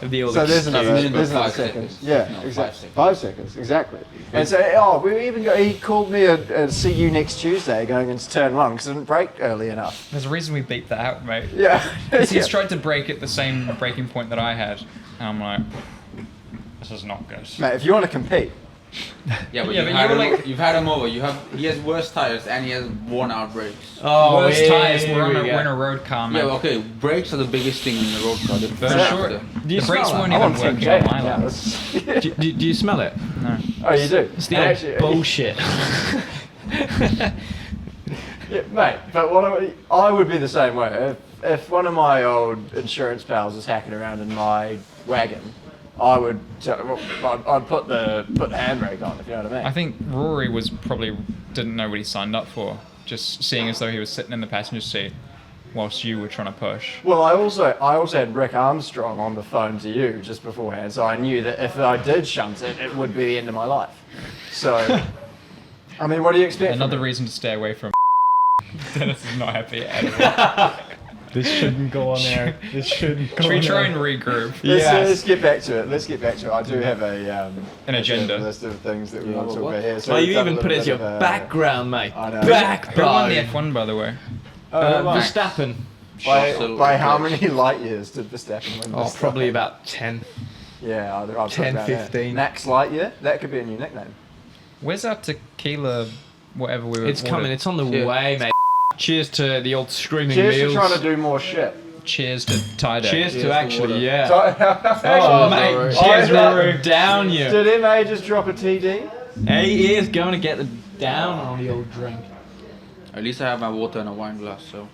Of the old So there's excuse. another, Minimum there's another 5 second. seconds. Yeah, No, 5 exactly. seconds. 5 seconds, exactly. And so, we even got, he called me a see you next Tuesday going into turn 1 because I didn't brake early enough. There's a reason we beat that out, mate. Yeah. 'Cause Yeah. He's tried to brake at the same braking point that I had. And I'm like, this is not good. Mate, if you want to compete, Yeah, but, Yeah, you've, but had you were him, like- you've had him over. He has worse tires and he has worn out brakes. Oh, Worst here tires. We're we go. in a road car, Yeah, man. well, okay, brakes are the biggest thing in the road car. The For first sure. thing. Do you The brakes smell weren't that? I even want Team working J. on my Yeah, lap. that's- Do you smell it? No. Oh, you do? It's the And old actually- bullshit. Yeah, mate, but I would be the same way. If one of my old insurance pals was hacking around in my wagon, I would I'd put the handbrake on, if you know what I mean. I think Rory was probably didn't know what he signed up for, just seeing as though he was sitting in the passenger seat whilst you were trying to push. Well, I also had Rick Armstrong on the phone to you just beforehand, so I knew that if I did shunt it, it would be the end of my life. So, I mean, what do you expect? from Another me? reason to stay away from. Dennis is not happy at all. This shouldn't go on air. This shouldn't go Should we on try air. and regroup? Let's get back to it. I do have An agenda. a list of things that we want to talk what? about here. So Well, we've you done a even little put it as bit your of, background, mate. I know. Who won the Backbone. F1, by the way? Verstappen. By how many light years did Verstappen win? Oh, this probably thing? about 10. Yeah, I've thought 10, about that. 15. Max Lightyear? That could be a new nickname. Where's our tequila, whatever we were It's coming. It's on the Cheers. way, mate. Cheers to the old screaming Cheers meals. for trying to do more shit. cheers to tie day. Cheers to actually, water. yeah. Oh, Mate, Rory. cheers, Oh, Rory. Down you. Did MA just drop a TD? He is going to get the down on the old drink. At least I have my water in a wine glass, so.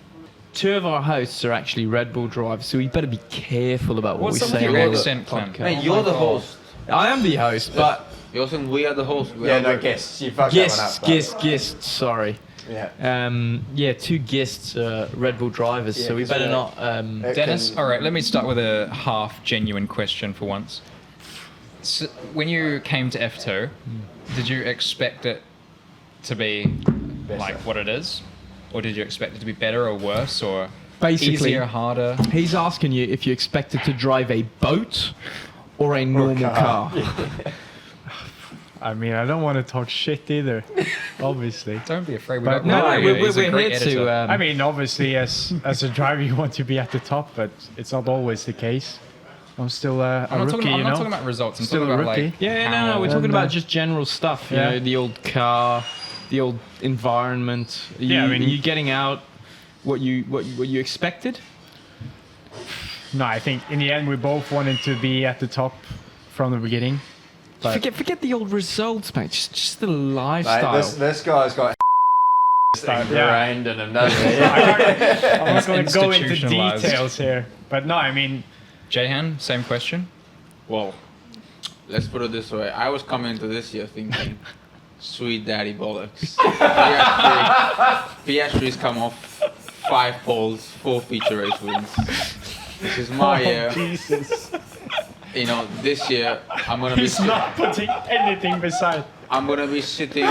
2 of our hosts are actually Red Bull drivers, so we better be careful about what What's we up with say your on the accent, Clem? podcast. Hey, you're the host. I am the host, but You're saying we are the host. We Yeah, are no, the- guests. You fucked that one up. guests, sorry. Yeah. 2 guests Red Bull drivers, Yeah, so we 'cause better we're- not... Dennis, Can- all right, let me start with a half genuine question for once. So when you came to F2, did you expect it to be like what it is? Or did you expect it to be better or worse or Basically, easier, harder? he's asking you if you expected to drive a boat or a normal car. I mean, I don't want to talk shit either, obviously. Don't be afraid. We But don't no, know you. He's a we're great here editor. to... I mean, obviously, as a driver, you want to be at the top, but it's not always the case. I'm still a I'm not, rookie, talking, I'm you not know? talking about results. I'm Still talking a about rookie. like Yeah, no, how- we're talking And, about just general stuff. You yeah. know, the old car, the old environment. Yeah, I mean- are you getting out what you expected? No, I think in the end, we both wanted to be at the top from the beginning. But Forget the old results, mate. Just the Mate, lifestyle. this guy's got yeah. ingrained in him, doesn't he? I'm not going to go into institutionalized. details here. But no, I mean, Jehan, same question. Well, let's put it this way. I was coming into this year thinking, sweet daddy bollocks. Piastri's come off 5 poles, 4 feature race wins. This is my year. Jesus. You know, this year I'm gonna be He's not putting anything beside. I'm gonna be sitting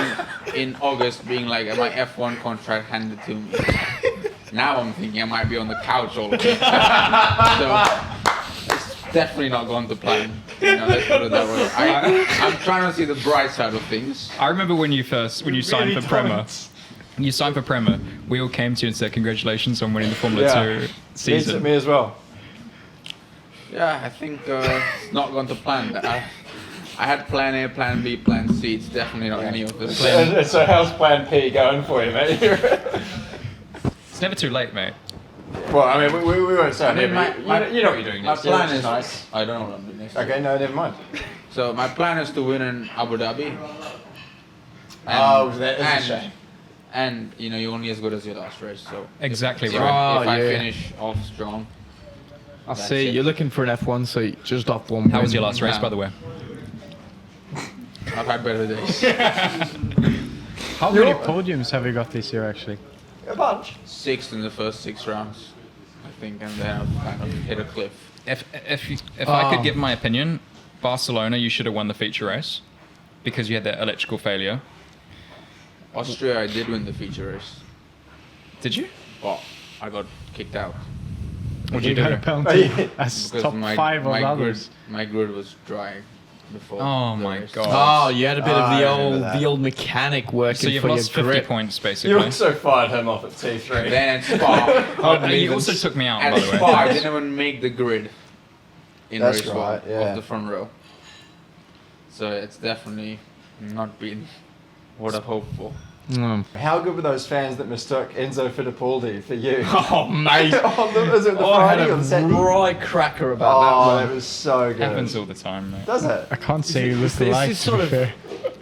in August being like my F1 contract handed to me. Now I'm thinking I might be on the couch all of it. So it's definitely not going to plan. You know, let's put it that way. I'm trying to see the bright side of things. I remember when you signed Really for Prema. don't. When you signed for Prema, we all came to you and said congratulations on winning the Formula 2 season. Me as well. Yeah, I think it's not going to plan. I had plan A, plan B, plan C. It's definitely not any of this. So how's plan P going for you, mate? It's never too late, mate. Well, I mean, we won't say. I mean, you know what you're doing My next year, plan which is nice. I don't know what I'm doing next. Okay, no, never mind. So my plan is to win in Abu Dhabi. That is a shame. And you know, you're only as good as your last race. So Exactly if, right. if I yeah. finish off strong, I That's see. it. You're looking for an F1 seat just off one. How win. was your last race, No. by the way? I've had better days. How many podiums have you got this year, actually? A bunch. 6th in the first 6 rounds, I think, and then I've kind of hit a cliff. If I could give my opinion, Barcelona, you should have won the feature race because you had that electrical failure. Austria, I did win the feature race. Did you? Well, I got kicked out What'd you got a do? penalty as because top 5 of the grid, others. my grid was dry before. Oh the my race. God. Oh, you had a bit of I the remember that. old mechanic working So you've for lost your 50 grip. points, You basically. also fired him off at T3. Then at Spa, You also took me out, at by the Spa, way. I didn't even make the grid in That's race right, 1 yeah. of the front row. So it's definitely not been what I hoped for. How good were those fans that mistook Enzo Fittipaldi for you? Oh, mate. Was it the I had Friday a or the Saturday? right cracker about Oh, that it one. was so good. Happens all the time, mate. Does it? I can't say you look This alike, is to sort be of... fair.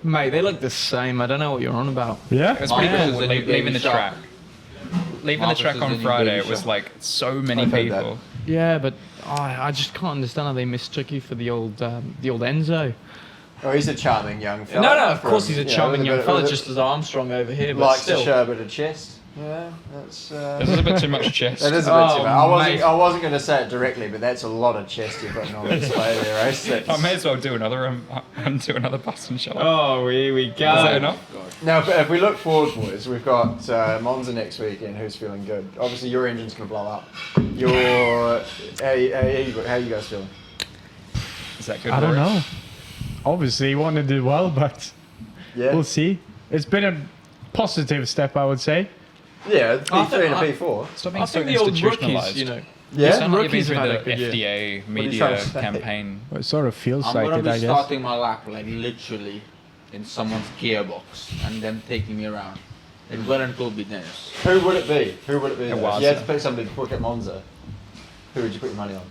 Mate, they look the same. I don't know what you're on about. Yeah? It was pretty Yeah. cool Marcus is the new leaving baby the shark. track. Leaving the Marcus track is on the new Friday, baby it was shark. like so many I've heard that. people. Yeah, but I just can't understand how they mistook you for the old Enzo. Oh, he's a charming young fella. No, of course from- he's a yeah, charming with young bit- fella, with just as Armstrong over here, but likes still. to show a bit of chest. Yeah, that's. This is a bit too much chest. That is a bit Oh, too much. mate. I wasn't going to say it directly, but that's a lot of chest you're putting on display there, Ace. I may as well do another button, shall I? Oh, here we go. Is that enough? Now, if we look forward, boys, we've got Monza next weekend. Who's feeling good? Obviously, your engine's going to blow up. How you guys feeling? Is that good? I don't Rory? know. Obviously, you want to do well, but Yeah. we'll see. It's been a positive step, I would say. Yeah, P3 and a I- P4. Stop being I so think the old institutionalized. rookies, you know. You Yeah. sound like you've been Rookies through have had the a good year. FDA What are you media trying to say? campaign. Well, it sort of feels I'm like gonna it, be I guess. starting my lap like literally in someone's gearbox and then taking me around. It wouldn't will be Dennis. Who would it be? Who would it be? It though? was. If you had to pick somebody to book at Monza. Who would you put your money on?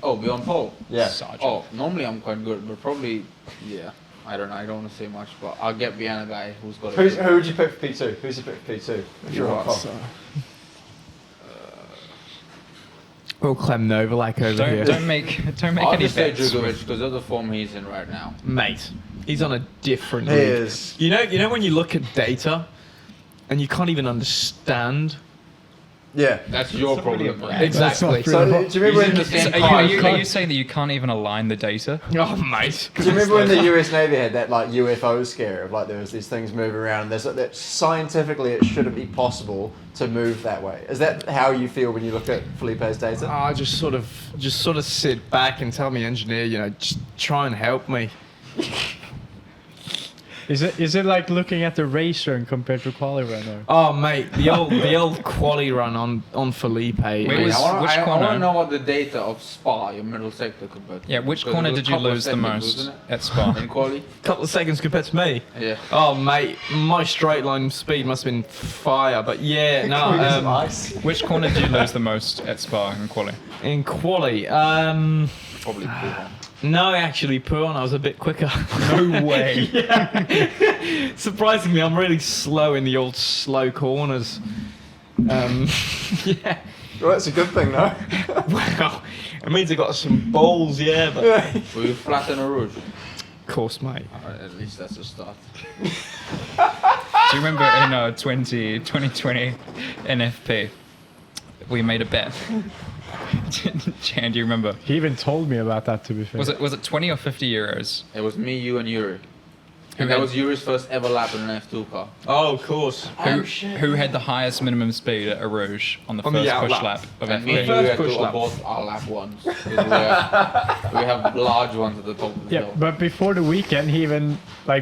Oh, beyond pole. Yeah. Sergeant. Oh, normally I'm quite good, but probably, yeah. I don't know. I don't want to say much, but I'll get behind a guy who's got. Who would you pick for P2? Who's your pick for P2? If you're on pole? Clement Novalak over here. Don't make I'll any just say bets. Djokovic because of the form he's in right now. Mate, he's on a different He league. is. You know when you look at data and you can't even understand. Yeah. That's your problem. man. Exactly. So, do you remember He's in when the same Are car. you saying that you can't even align the data? Oh, mate. Do you remember when the US Navy had that like UFO scare of like there was these things moving around and there's that scientifically it shouldn't be possible to move that way? Is that how you feel when you look at Felipe's data? I just sort of sit back and tell me engineer, just try and help me. Is it like looking at the race run compared to quali run? Or? Oh, mate, the old quali run on Felipe. Wait, is- was- which I corner? want to know what the data of Spa, your middle sector, compared to. Yeah, which Because corner it was did a you couple of lose the seconds, most wasn't at Spa? In quali? couple of seconds compared to me. Yeah. Oh, mate, my straight line speed must have been fire. But yeah, no. Ice. Which corner did you lose the most at Spa in quali? In quali, Probably Pujon. no, actually, Puon, I was a bit quicker. No way. Surprisingly, I'm really slow in the old slow corners. Yeah. Well, that's a good thing, though. Well, it means I got some balls, yeah, but of Were you flat in a rouge? course, mate. At least that's a start. Do you remember in 2020 NFP, we made a bet? Jehan, do you remember? He even told me about that. To be fair, Was it 20 or 50 euros? It was me, you, and Yuri. Who And that had- was Yuri's first ever lap in an F2 car. Oh, of course. Who had the highest minimum speed at a Rouge on the On the first out push lap. lap of And me and FP? First Yuri had push to lap. abort our lap ones. 'Cause we have large ones at the top of the yeah. hill. But before the weekend,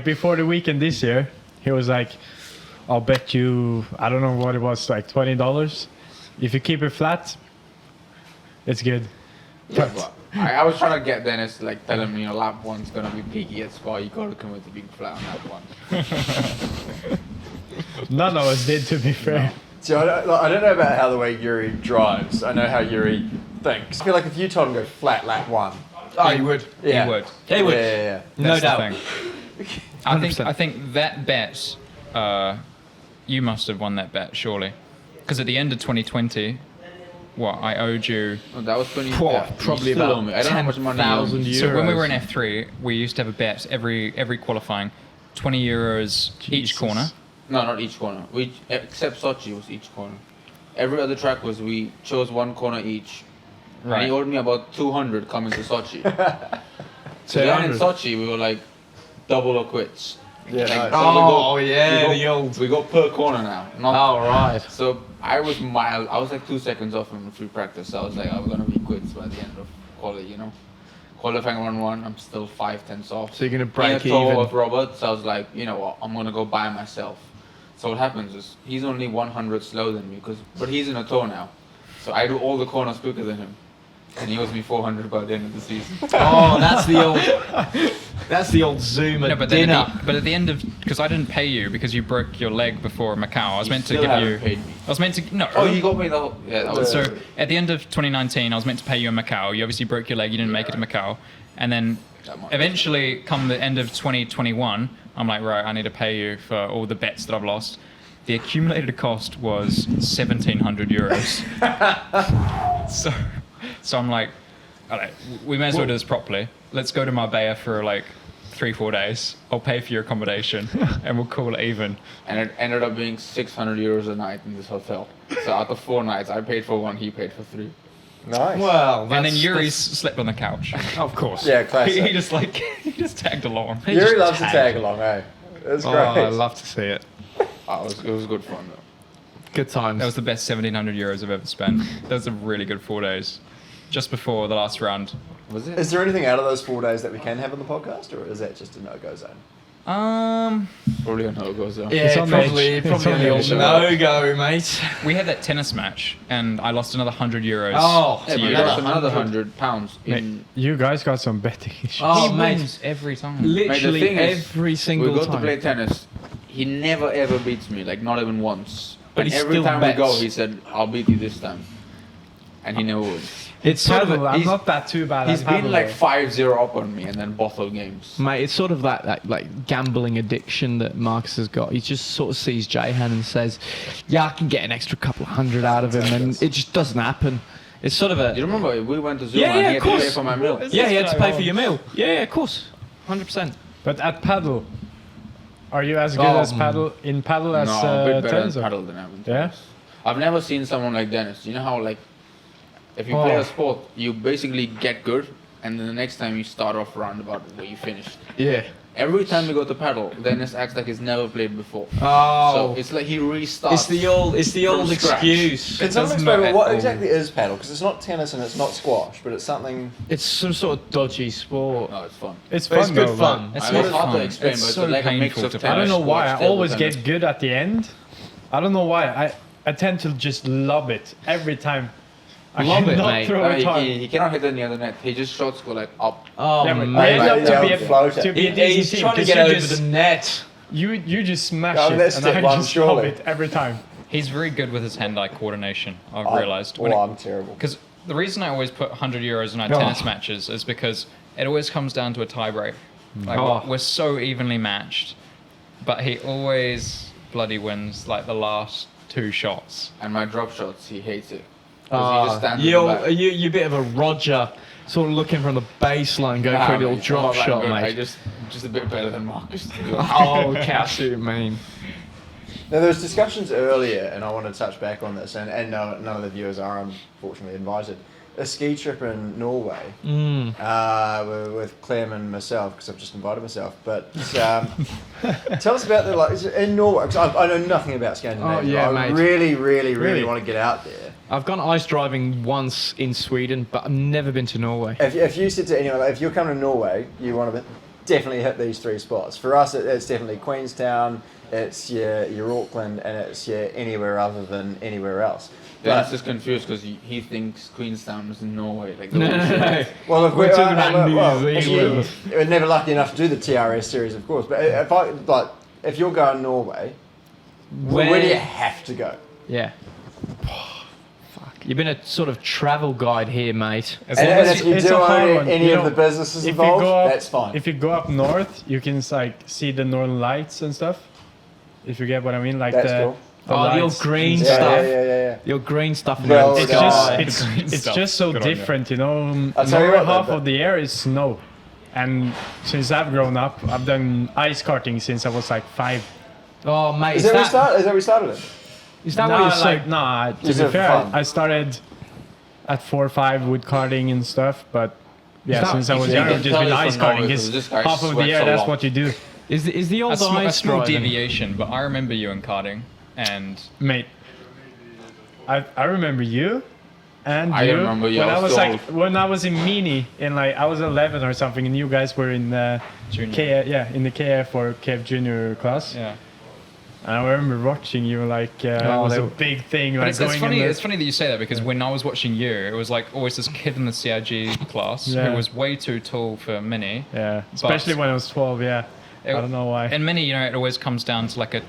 before the weekend this year, he was like, "I'll bet you, I don't know what it was, like $20. If you keep it flat, it's good." Yeah, but I was trying to get Dennis, like, tell him, lap one's gonna be peaky at Spa. You gotta commit to being flat on lap one. None of us did, to be fair. See, I don't know about how the way Yuri drives. I know how Yuri thinks. I feel like if you told him to go flat lap one, Oh, you would. yeah. He would. He would. Yeah. No That's the doubt. thing. I think that bet, you must have won that bet, surely. Because at the end of 2020, I owed you. Oh, that was 20. Whoa, yeah, probably you still about owe me. I don't know how much money you owe 10,000 me. euros. So when we were in F3, we used to have a bet every qualifying, 20 euros each Jesus. corner. No, not each corner. Except Sochi was each corner. Every other track was we chose one corner each. And he owed me about 200 coming to Sochi. So then in 200. Sochi we were like double or quits. Yeah, Like, nice. Oh, yeah, the old. We go per corner now. Not, Oh, right. So I was mild. I was like 2 seconds off from free practice. So I was like, I'm gonna be quits by the end of quality, Qualifying 1-1, I'm still 5/10 off. So you're gonna In a break tow even. of Robert, so I was like, you know what, I'm gonna go by myself. So what happens is he's only 100 slower than me, but he's in a tow now. So I do all the corners quicker than him. And he owes me 400 by the end of the season. Oh, that's the old. That's the old Zoom at No, but then dinner. but at the end of, because I didn't pay you because you broke your leg before Macau. I was You meant to still give haven't you. paid me. I was meant to no. Oh, you got me the whole. Yeah, that was. So at the end of 2019, I was meant to pay you in Macau. You obviously broke your leg. You didn't make it to Macau, and then That might- eventually, come the end of 2021, I'm like, right, I need to pay you for all the bets that I've lost. The accumulated cost was 1,700 euros. so I'm like, all right, we may as well do this properly. Let's go to Marbella for like 3-4 days. I'll pay for your accommodation, and we'll call it even. And it ended up being 600 euros a night in this hotel. So out of 4 nights, I paid for 1, he paid for 3. Nice. Well, And then Yuri's slept on the couch. Of course. Yeah, he classic. just like he just tagged along. Yuri loves to tag along, eh? It's Oh, great. I love to see it. It was good fun though. Good times. That was the best 1,700 euros I've ever spent. That was a really good 4 days. Just before the last round. Was it? Is there anything out of those 4 days that we can have on the podcast, or is that just a no-go zone? Probably a no-go zone. It's yeah, on the probably edge. It's on on the the old edge. no-go, mate. We had that tennis match, and I lost another 100 euros. Oh, Yeah, to but you. that's another 100 pounds in. You guys got some betting issues. Oh, He mate. wins every time. Literally thing is, every single We go time. to play tennis. He never ever beats me, like not even once. But And he every still time bets. we go, he said, "I'll beat you this time." and he never wins. It's sort of I'm not that too bad. He's at been paddle, like though. 5-0 up on me, and then bottle games. Mate, it's sort of that like gambling addiction that Marcus has got. He just sort of sees Jehan and says, "Yeah, I can get an extra couple of hundred out of him," and it just doesn't happen. It's sort of a You remember we went to Zuma Yeah, and yeah, he of had to pay course. for my meal. yeah, he had to pay for your meal. Yeah, of course, 100%. But at paddle, are you as good as paddle as No, a bit better tennis? at or- paddle than Evan. Yeah. I've never seen someone like Dennis. You know how like if you play a sport, you basically get good, and then the next time you start off roundabout where you finished. Yeah. Every time we go to paddle, Dennis acts like he's never played before. Oh, So it's like he restarts. it's the old from scratch. excuse. Can It someone doesn't explain matter what at all. exactly is paddle? Because it's not tennis and it's not squash, but it's something. It's some sort of dodgy sport. No, it's fun. It's But fun. it's good though, fun. It's I not mean, it's hard fun. to explain, It's but it's so like a mix painful of to tennis. I don't know why. I squash, always table tennis. get good at the end. I don't know why. I tend to just lob it every time. I Lob it, cannot mate. throw it hard. He cannot hit any other net. He just shots go like up. Oh, Yeah, but man. we end up to be Yeah, float it. a decent He's team, trying to 'cause get you over just- the net. You just smash Oh, it, that's and step I one, just lob surely. it every time. He's very good with his hand-eye coordination. I've realized. I'm terrible. Because the reason I always put 100 euros in our Oh. tennis matches is because it always comes down to a tie break. Like Oh. we're so evenly matched, but he always bloody wins like the last 2 shots. And my drop shots, he hates it. 'Cause he just stands in the You're back. a bit of a Roger, sort of looking from the baseline, going for a little mate, drop I'm not that shot, good. I mate. just a bit better than Marcus. Oh, Cassie, man. Now, there was discussions earlier, and I want to touch back on this, and no, none of the viewers are unfortunately invited. A ski trip in Norway with Clem and myself, because I've just invited myself. But tell us about is it in Norway, because I know nothing about Scandinavia. Oh, yeah, I mate. really Really? want to get out there. I've gone ice driving once in Sweden, but I've never been to Norway. If you said to anyone, if you're coming to Norway, you want to definitely hit these 3 spots. For us, it's definitely Queenstown, it's your Auckland, and it's your anywhere other than anywhere else. Dennis is confused because he thinks Queenstown is in Norway. Like the No, whole no, shit. no. Well, if We're talking about New actually, Zealand. we're never lucky enough to do the TRS series, of course. But if you're going Norway, where do you have to go? Yeah. Fuck. You've been a sort of travel guide here, mate. As And, long and as if you it's do a hard own one. any You of know, the businesses If you involved, go up, that's fine. If you go up north, you can see the northern lights and stuff. If you get what I mean, like That's the cool. The old lights. green Yeah, stuff. yeah. The old green stuff in Well, the It's sky. just Green it's stuff. just so Good on you. different, you know. I'll tell you Lower what, half though, of the air is snow, and since I've grown up, I've done ice karting since I was like 5. Oh, mate, Is that where we started it? is that Nah, what you're like, saying? nah, to Is be it fair, fun? I started at 4 or 5 with karting and stuff, but yeah, that- since I was you young, can I've just tell been he's ice from Norway karting. because It's this guy half of the sweats year, a that's lot. what you do. Is the a, old sm- a ice small driving? deviation, but I remember you in karting, and Mate, I remember you, and I you remember you, when I I was was too like when I was in Mini, in like I was 11 or something, and you guys were in junior. KF, in the KF or KF junior class. Yeah. And I remember watching you like it Oh, was they a were- big thing. But Like it's going funny. in the, It's funny that you say that because when I was watching you, it was like always this kid in the CIG class Yeah. who was way too tall for mini. yeah, especially when I was 12. Yeah, I don't know why. In mini, you know, it always comes down to like a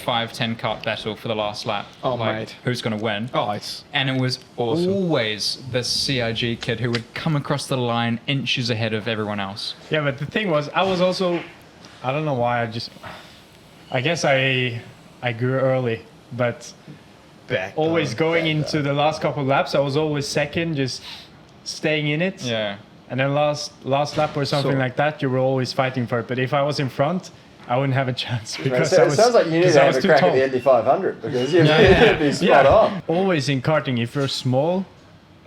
5-10 kart battle for the last lap. Oh, like, mate. who's going to win? Oh, it's And it was Awesome. always the CIG kid who would come across the line inches ahead of everyone else. Yeah, but the thing was, I was also, I don't know why. I guess I grew early, but always going into the last couple of laps, I was always second, just staying in it. Yeah. And then last lap or something So- like that, you were always fighting for it. But if I was in front, I wouldn't have a chance because So I it was. sounds like you need 'cause to I have was a too crack tall. at the Indy 500 because you'd Yeah. be spot on. Always in karting, if you're small,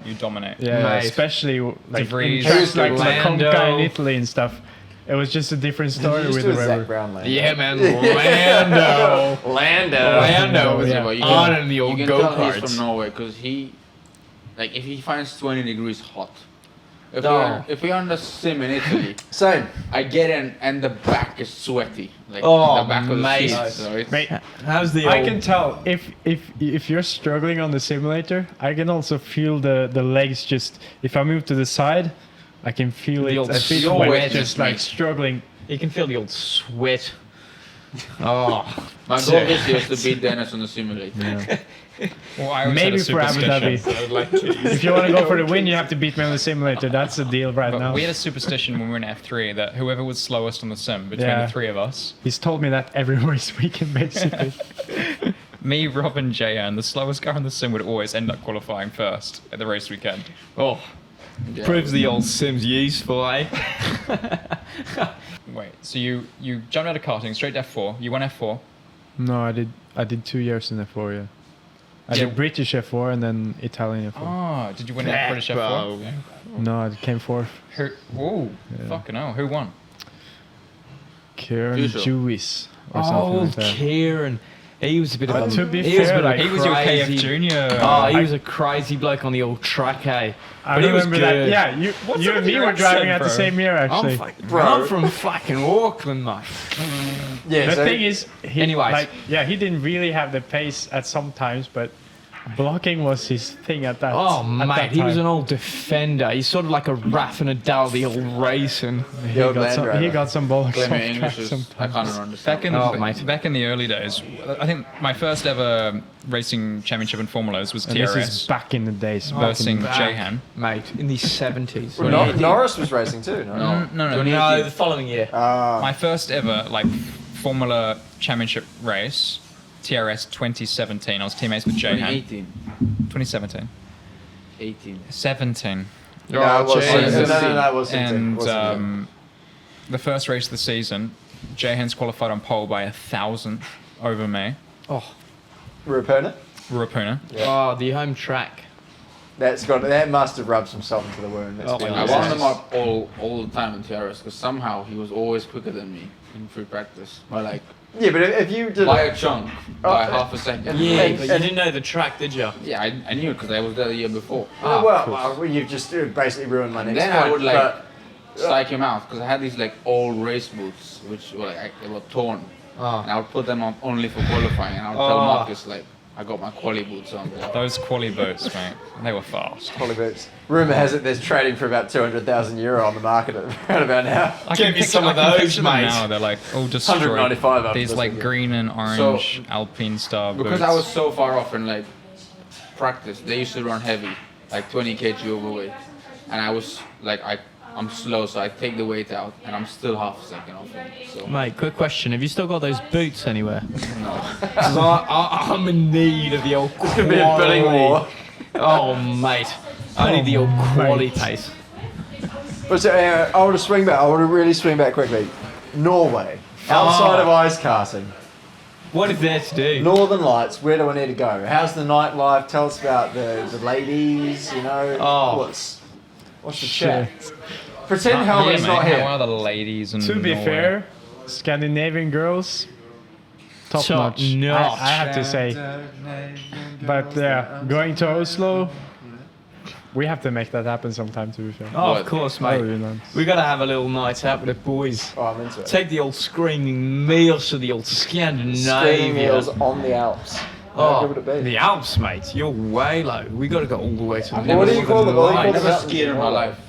You dominate. yeah, Mate. especially like in Vries, tracks like Lando. Conca in Italy and stuff. It was just a different story You used with to the a Zach river. Brown lane. yeah, man. Lando. Lando was Yeah. But you on can- in the you old can tell go-karts. he's from Norway because if he finds 20 degrees hot. No. If we're on the sim in Italy, Same. I get in and the back is sweaty. Like Oh, the back of mate. the seat. So it's, Mate, How's the I old? can tell if you're struggling on the simulator, I can also feel the legs just. If I move to the side, I can feel The it. old I feel sweat it just just like struggling. You can feel the old sweat. Oh, My goal this year is to beat Dennis on the simulator. Well, I always Maybe had a for Abu superstition. Dhabi. If you want to go for the win, you have to beat me on the simulator. That's the deal right But now. we had a superstition when we were in F3 that whoever was slowest on the sim between Yeah. the three of us, He's told me that every race weekend, basically. me, Rob, and Jehan, the slowest guy on the sim would always end up qualifying first at the race weekend. oh, Yeah. proves the old Sim's useful, eh? Wait, so you jumped out of karting straight to F4. You won F4. No, I did 2 years in F4, yeah. I Yeah. did British F4 and then Italian F4. Oh, did you win that British F4? No, I came fourth. Who? Whoa, fucking hell. Who won? Kieran Usual. Jewis or something Oh, like that. Kieran. He was a bit of a... To be he was a fair, bit of a like, He was your KF crazy- Junior. Oh, he was a crazy bloke on the old track, eh? I But he was remember that. good. Yeah, you up and with me your were driving accent, at the bro? same year, actually. I'm from fucking Auckland, mate. Yeah, The so thing is, he, Anyways. like, yeah, he didn't really have the pace at some times, but blocking was his thing at that. Oh, at mate, that he was time. an old defender. He's sort of like a Rafa Nadal, the old racing. the old Land He Rover. got some balls Claim off your track English is, I sometimes. can't understand. Back in the early days, I think my first ever racing championship in Formulas was And this is TRS back in the days. versing back. Jehan. Mate, in the 70s. Well, Norris was racing too, no? No. No, the following year. My first ever Formula Championship race, TRS 2017. I was teammates with Jehan. 2018. 2017. 18. 17. No, it was Jesus. no, it was 17. And Wasn't the first race of the season, Jehan's qualified on pole by 1,000th over me. Oh, Ruapuna? Ruapuna. oh, the home track. That must have rubbed some salt into the wound. Let's be I honest. wound him up all the time in TRS because somehow he was always quicker than me in free practice. By Yeah, but if you did by a chunk, by half a second. Yeah, but you didn't know the track, did you? Yeah, I knew it because I was there the year before. well, you've just basically ruined my And next then point. I would but psych him out because I had these old race boots which were they were torn, and I would put them on only for qualifying, and I would tell Marcus I got my quali boots on. Those quali boots, mate, they were fast. Holly boots. Rumour has it there's trading for about €200,000 on the market around about now. I Give me some of I can those, picture them mate. now. They're all destroyed. 195 after These this weekend. green and orange Alpine Star boots. Because I was so far off in practice, they used to run heavy, 20 kg overweight, and I was I'm slow, so I take the weight out, and I'm still half a second off him. So Mate, quick question. Have you still got those boots anywhere? no. Because I'm in need of the old quality. Could be a bidding war. Oh, mate. I need the old quality pace. But so, anyway, I want to swing back. I want to really swing back quickly. Norway, outside of ice karting, What is there to do? Northern Lights. Where do I need to go? How's the nightlife? Tell us about the ladies. Oh. What's the chat? Pretend Helmet's not How here. are the ladies in To be Norway? fair, Scandinavian girls, top Top notch. notch. I have to say. But yeah, going to Oslo, we have to make that happen sometime. To be fair. Oh, What? of course, Oh, mate. you know. We got to have a little night out with the boys. Oh, I'm into it. Take the old screaming meals to the old Screaming Scandinavia. meals on the Alps. How good would it be? The Alps, mate. You're way low. We got to go all the way to the What do you call them? What do you call I've them? never skied in my life.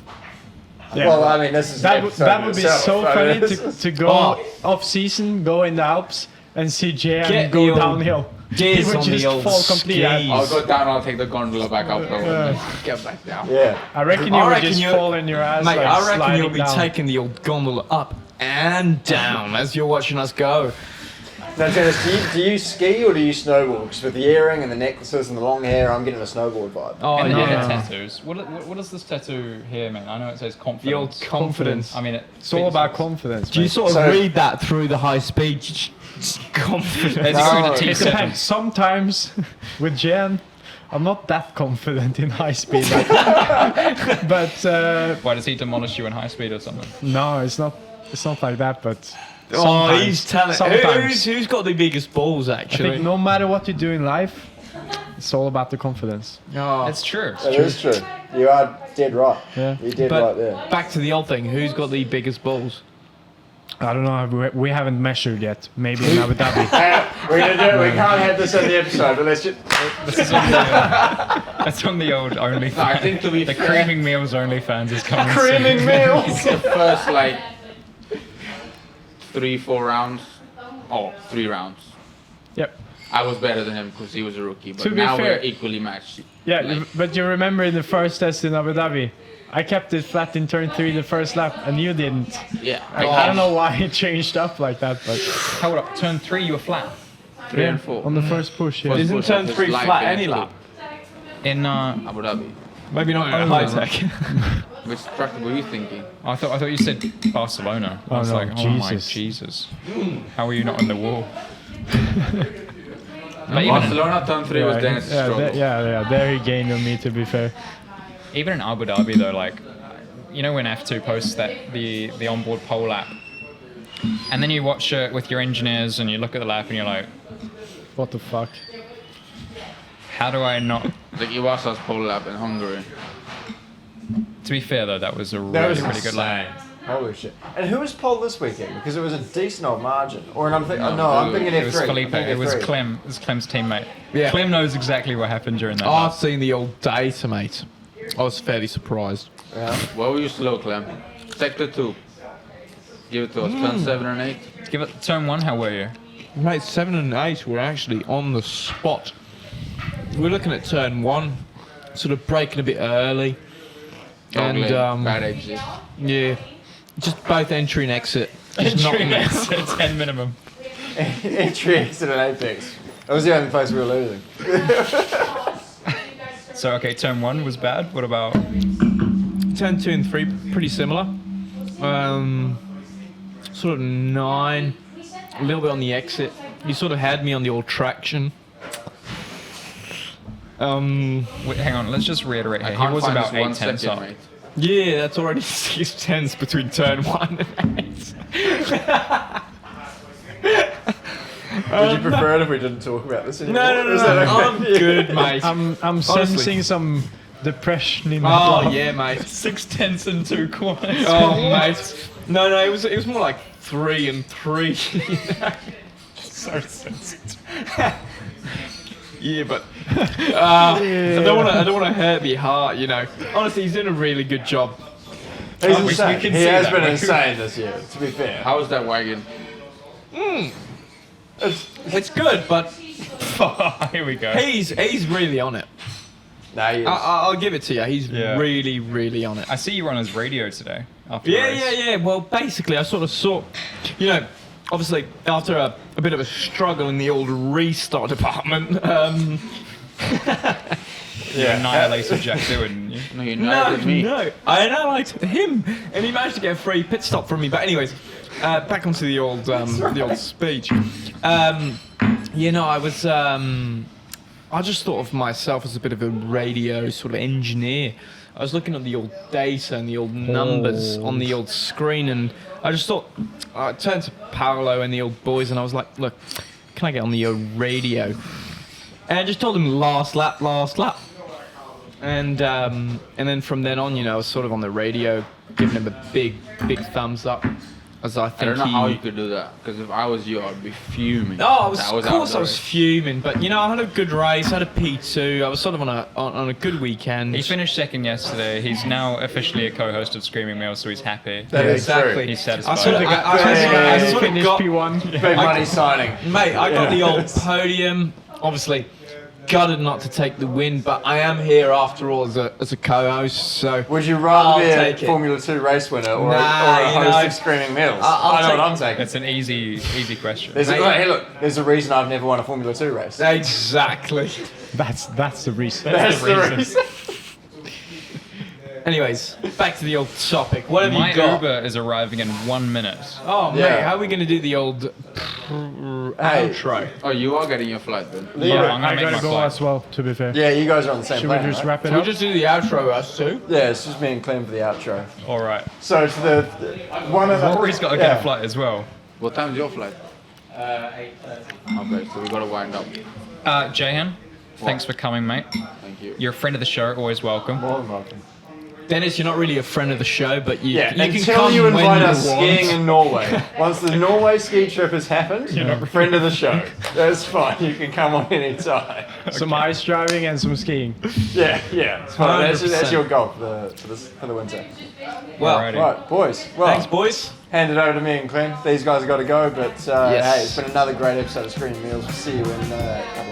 Yeah. Well, I mean, this is That an would, episode that in would be itself. so I funny mean, this is- to go off season, go in the Alps, and see Jehan Get go the old downhill. He Jizz would on the just old fall completely out. skis. I'll go down. I'll take the gondola back up. Get back down. Yeah. I reckon I you would reckon just you- fall in your ass. Mate, like, I reckon sliding you'll be down. taking the old gondola up and down as you're watching us go. Now, Dennis, do you ski or do you snowboard? Because with the earring and the necklaces and the long hair, I'm getting a snowboard vibe. Oh, And no. the yeah. tattoos. What does this tattoo here mean? I know it says confidence. The old confidence. I mean, It's all about confidence. Do you mate. sort of So- read that through the high speed? Confidence. There's No. going to It teach depends. Sometimes with Jehan, I'm not that confident in high speed. but Why does he demolish you in high speed or something? no, it's not. It's not like that. But Oh, sometimes- he's telling. Sometimes. Who's got the biggest balls, I actually? think no matter what you do in life, it's all about the confidence. Oh. It's true. That is true. You are dead right. Yeah. You're dead But right there. back to the old thing. Who's got the biggest balls? I don't know. We haven't measured yet. Maybe in Abu Dhabi. We're gonna do it. We can't have this in the episode, but let's just. This is on the, that's on the old OnlyFans. No, I think to be the fair, Creaming Meals OnlyFans is coming Creaming soon. meals. the first 3-4 rounds, 3 rounds. Yep. I was better than him because he was a rookie, but To be now fair- we're equally matched. Yeah, Like, but you remember in the first test in Abu Dhabi, I kept it flat in turn 3 the first lap, and you didn't. yeah. I don't know why it changed up like that, but Hold up, turn 3 you were flat. 3 and 4. on the first push, yeah. First Isn't push turn of his 3 life flat in any F2. lap? In Abu Dhabi. Maybe not in a Oh, high no. tech. Which track were you thinking? I thought you said Barcelona. I Oh, was no, like, oh my Jesus. Jesus. How are you not on the wall? But Barcelona turn 3 was Dennis' yeah, struggle. there he gained on me, to be fair. even in Abu Dhabi though, like, you know when F2 posts that the onboard pole lap, and then you watch it with your engineers and you look at the lap and you're like, What the fuck? how do I not? Like Iwasa's pole lap in Hungary. To be fair though, that was a That was really good lap. insane. Holy shit. And who was pole this weekend? Because it was a decent old margin. Or I'm thinking, No, I'm thinking F3. It was Felipe. It was Clem. It was Clem's teammate. Yeah. Clem knows exactly what happened during that. I've lap. seen the old data, mate. I was fairly surprised. Yeah. Where were you slow, Clem? Sector 2. Give it to us. Turn 7 and 8. Give it turn 1. How were you? Mate, 7 and 8 were actually on the spot. We're looking at turn 1, sort of braking a bit early. Dog leg, And bad exit. yeah, just both entry and exit. Just Entry not exit 10 minimum. Entry, exit, and apex. That was the only place we were losing. So okay, turn 1 was bad. What about? Turn 2 and 3, pretty similar. Sort of 9, a little bit on the exit. You sort of had me on the old traction. Wait, hang on. Let's just reiterate I here. can't He was find about this 1 8 tenths second, up. mate. Yeah, that's already 6 tenths between turn 1 and 8. Would you prefer it if we didn't talk about this anymore? No, Is that okay? I'm good, mate. I'm sensing some depression in my Oh blood. yeah, mate. 6 tenths and 2 quarters. Oh mate. No, it was more like 3 and 3. So sensitive. Yeah, but I don't want to hurt my heart, you know. Honestly, he's doing a really good job. He's we insane. can He see has that. been insane this year, to be fair. How was that wagon? It's good, but Here we go. he's really on it. No, he is. I'll give it to you. He's Yeah. really on it. I see you were on his radio today. After the Yeah, race. yeah. Well, basically, I sort of saw, you know, obviously after a bit of a struggle in the old restart department. You annihilated Jack too, didn't you? No, you know me. No, I annihilated him, and he managed to get a free pit stop from me. But anyways, back onto the old speech. You know, I just thought of myself as a bit of a radio sort of engineer. I was looking at the old data and the old numbers on the old screen, and I just thought, I turned to Paolo and the old boys, and I was like, look, can I get on the old radio? And I just told him last lap. And then from then on, you know, I was sort of on the radio, giving him a big thumbs up, as I I think don't know how you could do that, because if I was you, I'd be fuming. Oh, That of out course the I was race. fuming, but you know, I had a good race, I had a P2, I was sort of on a good weekend. He finished second yesterday. He's now officially a co-host of Screaming Meals, so he's happy. That is exactly. true. He's I satisfied. sort of, Yeah. I sort of Finished got, P1. Big money signing. mate, I got the Yeah. old podium. Obviously, gutted not to take the win, but I am here after all as a co-host. So Would you rather be I'll a take it. Formula 2 race winner or, Nah, or a you host know, of Screaming Meals? I'll I know what take- I'm taking. That's an easy question. There's a, Mate. hey, look, there's a reason I've never won a Formula 2 race. exactly. That's the reason. That's the reason. Anyways, back to the old topic. What have My you got? Uber is arriving in 1 minute. Oh mate, Yeah. how are we going to do the old outro? Oh, you are getting your flight then. Yeah, I'm I gonna make gotta my go flight. as well, to be fair. Yeah, you guys are on the same Should we plan, just right? wrap it We'll up? just do the outro, us two. Yeah, it's just me and Clem for the outro. All right. So to the one of the Rory's got to get a flight as well. What time's your flight? 8:30. Okay, so we gotta wind up. Jehan, thanks for coming, mate. Thank you. You're a friend of the show, always welcome. More than welcome. Dennis, you're not really a friend of the show, but you, Yeah, you can until come you when invite you us want. skiing in Norway. Once the Norway ski trip has happened, you're not a friend of the show. That's fine. You can come on any time. Some ice driving and some skiing. Yeah, it's fine. That's 100%. your goal for the winter. Well, Alrighty. Right, boys. Well, thanks, boys. hand it over to me and Clem. These guys have got to go, but Yes. hey, it's been another great episode of Screen Meals. We'll see you in a couple